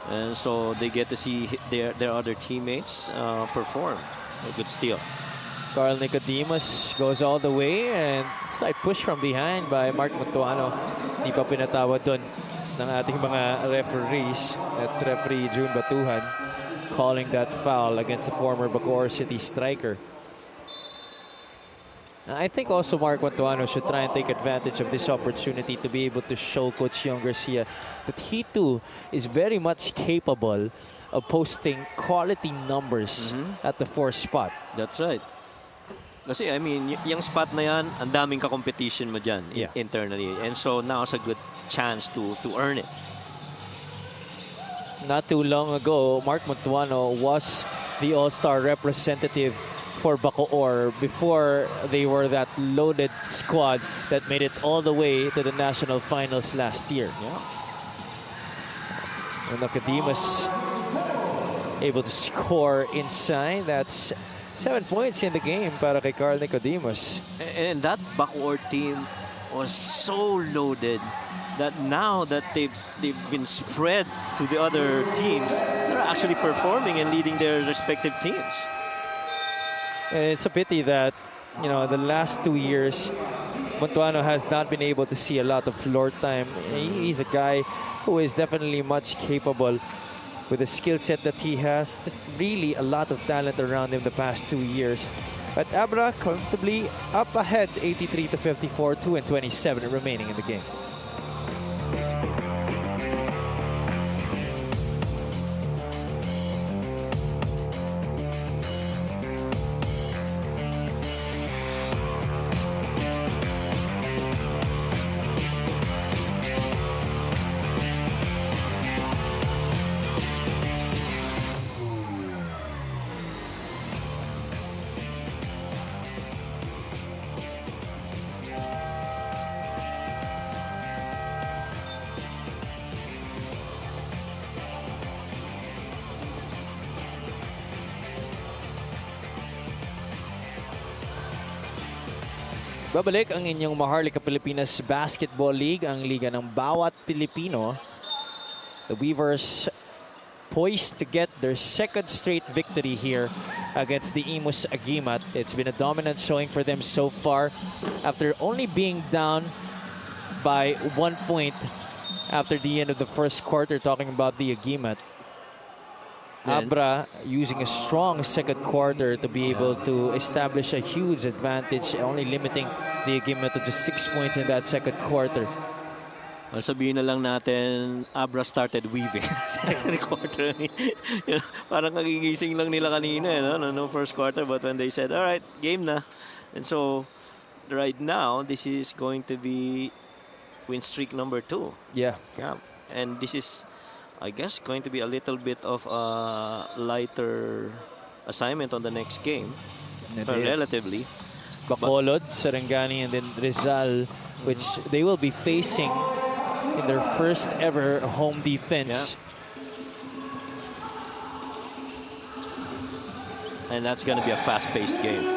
And so they get to see their other teammates perform. A good steal. Carl Nicodemus goes all the way and slight push from behind by Mark Montuano. Di pa pinatawad dun ng ating mga referees. That's referee June Batuhan calling that foul against the former Bacoor City striker. I think also Mark Mantuano should try and take advantage of this opportunity to be able to show Coach Young Garcia that he too is very much capable of posting quality numbers at the fourth spot. That's right. Kasi I mean, yung spot na yan, ang daming ka-competition mo dyan internally. And so now it's a good chance to earn it. Not too long ago, Mark Mantuano was the All-Star representative for Bacoor before they were that loaded squad that made it all the way to the national finals last year. Yeah. And Nicodemus able to score inside. That's 7 points in the game para kay Carl Nicodemus. And that Bacoor team was so loaded that now that they've been spread to the other teams, they're actually performing and leading their respective teams. It's a pity that, you know, the last 2 years, Mantuano has not been able to see a lot of floor time. He's a guy who is definitely much capable with the skill set that he has. Just really a lot of talent around him the past 2 years. But Abra comfortably up ahead, 83-54, 2:27 remaining in the game. Babalik ang inyong Maharlika Pilipinas Basketball League, ang liga ng bawat Pilipino. The Weavers poised to get their second straight victory here against the Imus Agimat. It's been a dominant showing for them so far after only being down by 1 point after the end of the first quarter, talking about the Agimat. Abra using a strong second quarter to be able to establish a huge advantage, only limiting the Agimat to just 6 points in that second quarter. Well, sabihin na lang natin, Abra started weaving second quarter. Parang nagigising lang nila kanina, no first quarter, but when they said, all right, game na. And so, right now, this is going to be win streak number 2. Yeah. And this is, I guess, going to be a little bit of a lighter assignment on the next game, relatively. Bacolod, Sarangani, and then Rizal, which they will be facing in their first ever home defense. And that's going to be a fast-paced game.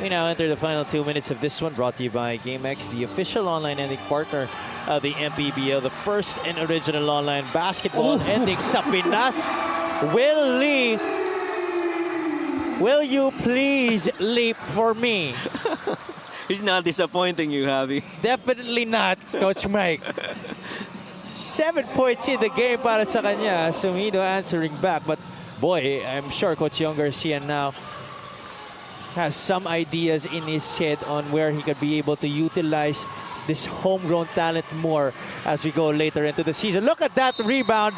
We now enter the final 2 minutes of this one, brought to you by GameX, the official online ending partner of the MPBL, the first and original online basketball ending sa Pinas. Will you please leap for me? He's not disappointing you, Javi. Definitely not, Coach Mike. 7 points in the game para sa kanya. Sumido answering back. But boy, I'm sure Coach Young Garcia now has some ideas in his head on where he could be able to utilize this homegrown talent more as we go later into the season. Look at that rebound.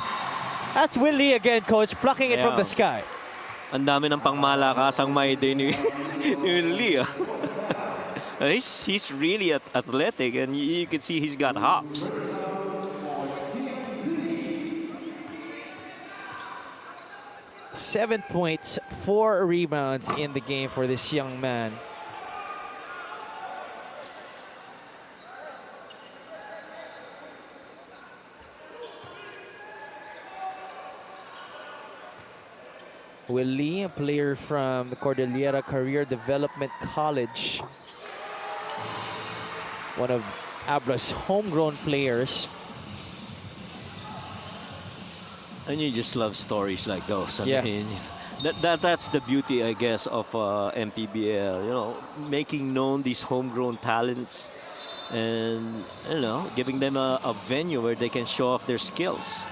That's Willie again, Coach, plucking it from the sky. Ang dami ng pangmalakasang may day ni Willie. He's really athletic, and you can see he's got hops. Seven points, 4 rebounds in the game for this young man. Willie, a player from the Cordillera Career Development College. One of Abra's homegrown players. And you just love stories like those. I mean, that's the beauty, I guess, of MPBL. You know, making known these homegrown talents and giving them a venue where they can show off their skills.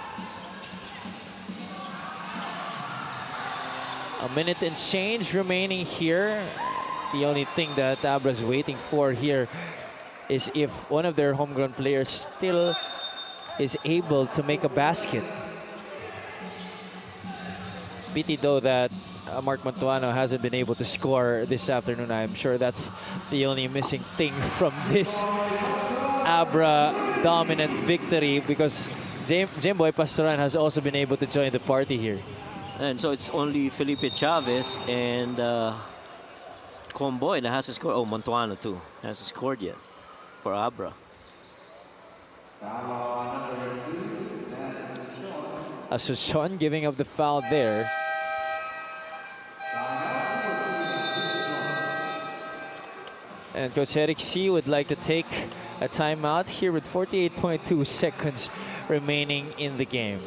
A minute and change remaining here. The only thing that Abra's waiting for here is if one of their homegrown players still is able to make a basket. Pity though that Mark Mantuano hasn't been able to score this afternoon. I'm sure that's the only missing thing from this Abra dominant victory, because Jimboy Pastoran has also been able to join the party here. And so it's only Felipe Chavez and Comboy that hasn't scored. Oh, Mantuano too hasn't scored yet for Abra. Asuncion giving up the foul there. And Coach Eric C would like to take a timeout here with 48.2 seconds remaining in the game.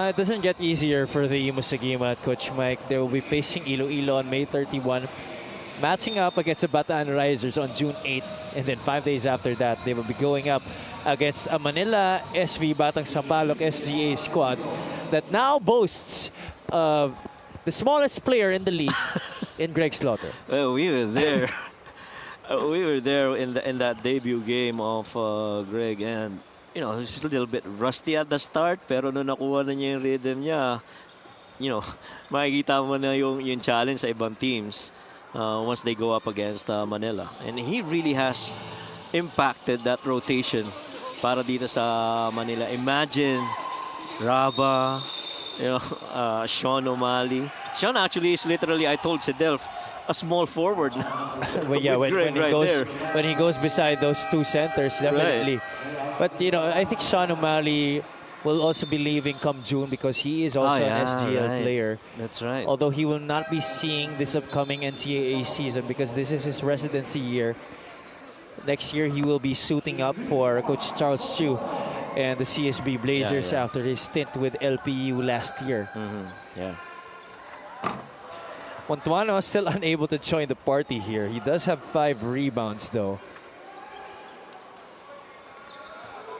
It doesn't get easier for the Imus at Coach Mike. They will be facing Iloilo on May 31, matching up against the Bataan Risers on June 8, and then 5 days after that, they will be going up against a Manila SV Batang Sampaloc SGA squad that now boasts the smallest player in the league in Greg Slaughter. Well, we were there. We were there in that debut game of Greg, and he's a little bit rusty at the start, pero nung nakuha na niya yung rhythm niya, makikita mo na yung challenge sa ibang teams once they go up against Manila. And he really has impacted that rotation para dito sa Manila. Imagine Raba, Sean O'Malley. Sean actually is literally, I told Sedelf, a small forward. Well, yeah, when he goes beside those two centers, definitely. Right. But I think Sean O'Malley will also be leaving come June because he is also an SGL player. That's right. Although he will not be seeing this upcoming NCAA season because this is his residency year. Next year he will be suiting up for Coach Charles Chu and the CSB Blazers after his stint with LPU last year. Yeah. Mantuano is still unable to join the party here. He does have 5 rebounds though.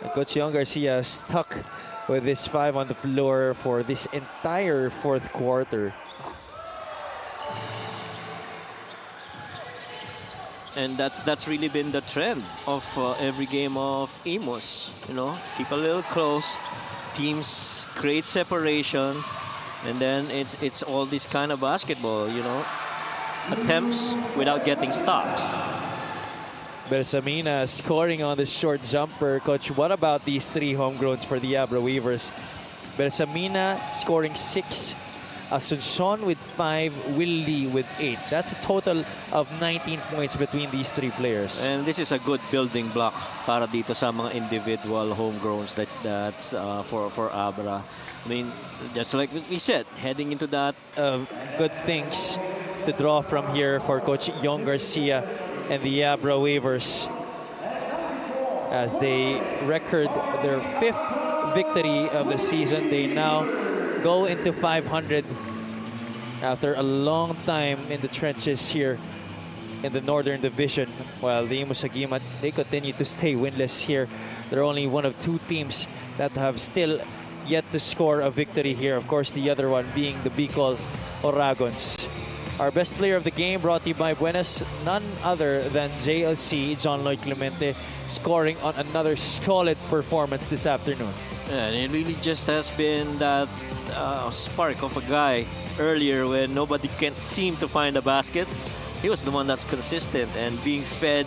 And Coach Young Garcia stuck with this 5 on the floor for this entire fourth quarter. And that's really been the trend of every game of Imus. Keep a little close. Teams create separation. And then it's all this kind of basketball, attempts without getting stops. Bersamina scoring on the short jumper. Coach, what about these 3 homegrowns for the Abra Weavers? Bersamina scoring 6, Asuncion with 5, Will Lee with 8. That's a total of 19 points between these 3 players. And this is a good building block para dito sa mga individual homegrowns that's for Abra. I mean, just like we said, heading into that, good things to draw from here for Coach Young Garcia and the Abra Weavers as they record their 5th victory of the season. They now go into 500 after a long time in the trenches here in the Northern Division, while the Imus Agimat, they continue to stay winless here. They're only one of 2 teams that have still yet to score a victory here. Of course, the other one being the Bicol Oragons. Our best player of the game brought to you by Buenas, none other than JLC, John Lloyd Clemente, scoring on another solid performance this afternoon. And it really just has been that spark of a guy earlier when nobody can seem to find a basket. He was the one that's consistent and being fed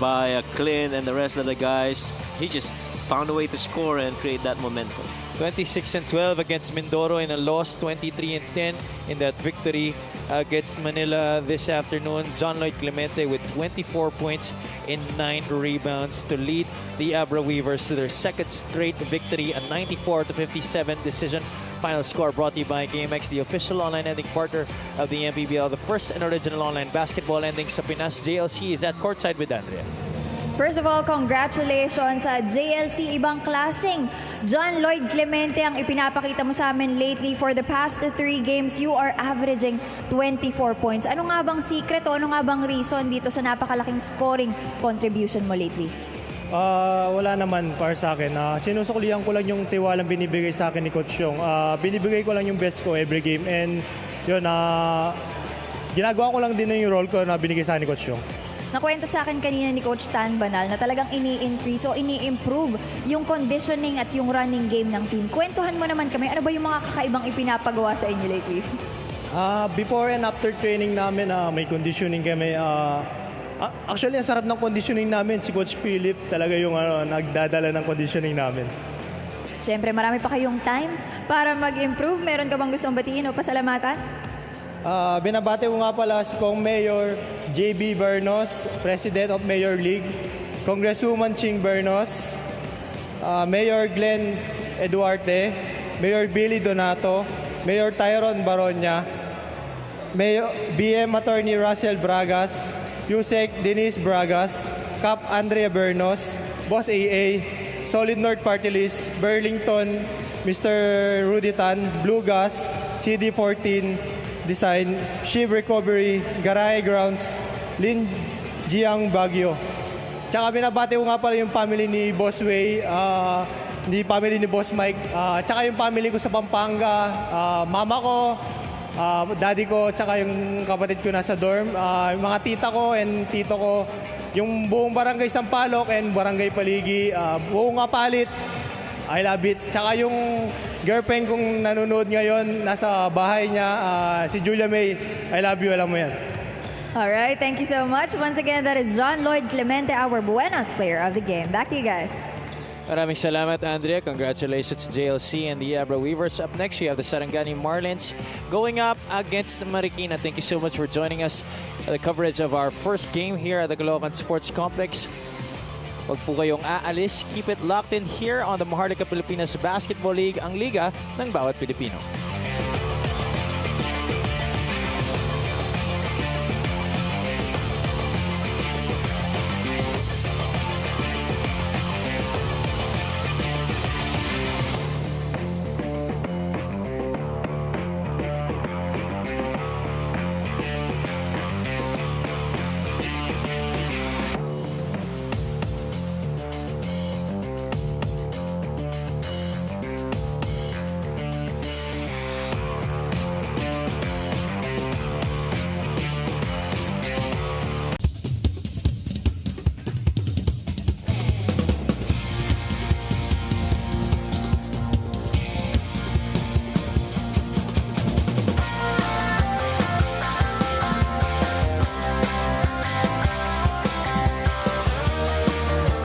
by Clint and the rest of the guys. He just found a way to score and create that momentum. 26-12 against Mindoro in a loss, 23-10 in that victory against Manila this afternoon. John Lloyd Clemente with 24 points and 9 rebounds to lead the Abra Weavers to their second straight victory, a 94-57 decision. Final score brought to you by GameX, the official online ending partner of the MPBL, the first and original online basketball ending sa Pinas. JLC is at courtside with Andrea. First of all, congratulations sa JLC. Ibang klaseng John Lloyd Clemente ang ipinapakita mo sa amin lately. For the past 3 games, you are averaging 24 points. Ano nga bang secret o ano nga bang reason dito sa napakalaking scoring contribution mo lately? Wala naman para sa akin. Sinusuklihan ko lang yung tiwalang binibigay sa akin ni Coach Yong. Binibigay ko lang yung best ko every game. And yun, ginagawa ko lang din yung role ko na binigay sa akin ni Coach Yong. Nakwento sa akin kanina ni Coach Tan Banal na talagang ini-increase o ini-improve yung conditioning at yung running game ng team. Kwentuhan mo naman kami, ano ba yung mga kakaibang ipinapagawa sa inyo lately? Before and after training namin, may conditioning kami. Actually, ang sarap ng conditioning namin. Si Coach Philip talaga yung nagdadala ng conditioning namin. Siyempre, marami pa kayong time para mag-improve. Meron ka bang gustong batiin o pasalamatan? Binabati mo nga pala si Kong Mayor JB Bernos, President of Mayor League, Congresswoman Ching Bernos, Mayor Glenn Eduarte, Mayor Billy Donato, Mayor Tyron Baronia, Mayor BM Attorney Russell Bragas, Yusek Denise Bragas, Cap Andrea Bernos, Boss AA, Solid North Party List, Burlington, Mr. Rudy Tan, Blue Gas, CD14, Design, Shiv Recovery, Garay Grounds, Lin Jiang Baguio. Tsaka binabati ko nga pala yung family ni Boss Wei, ni family ni Boss Mike, tsaka yung family ko sa Pampanga, mama ko, daddy ko, tsaka yung kapatid ko nasa dorm, yung mga tita ko and tito ko, yung buong barangay Sampaloc and barangay Paligi, buong Apalit, I love it. Tsaka yung girlfriend kong nanonood ngayon, nasa bahay niya, si Julia May, I love you, alam mo yan. Alright, thank you so much. Once again, that is John Lloyd Clemente, our Buenas player of the game. Back to you guys. Maraming salamat, Andrea. Congratulations to JLC and the Abra Weavers. Up next, we have the Sarangani Marlins going up against Marikina. Thank you so much for joining us at the coverage of our first game here at the Caloocan Sports Complex. Huwag po kayong aalis. Keep it locked in here on the Maharlika Pilipinas Basketball League, ang liga ng bawat Pilipino.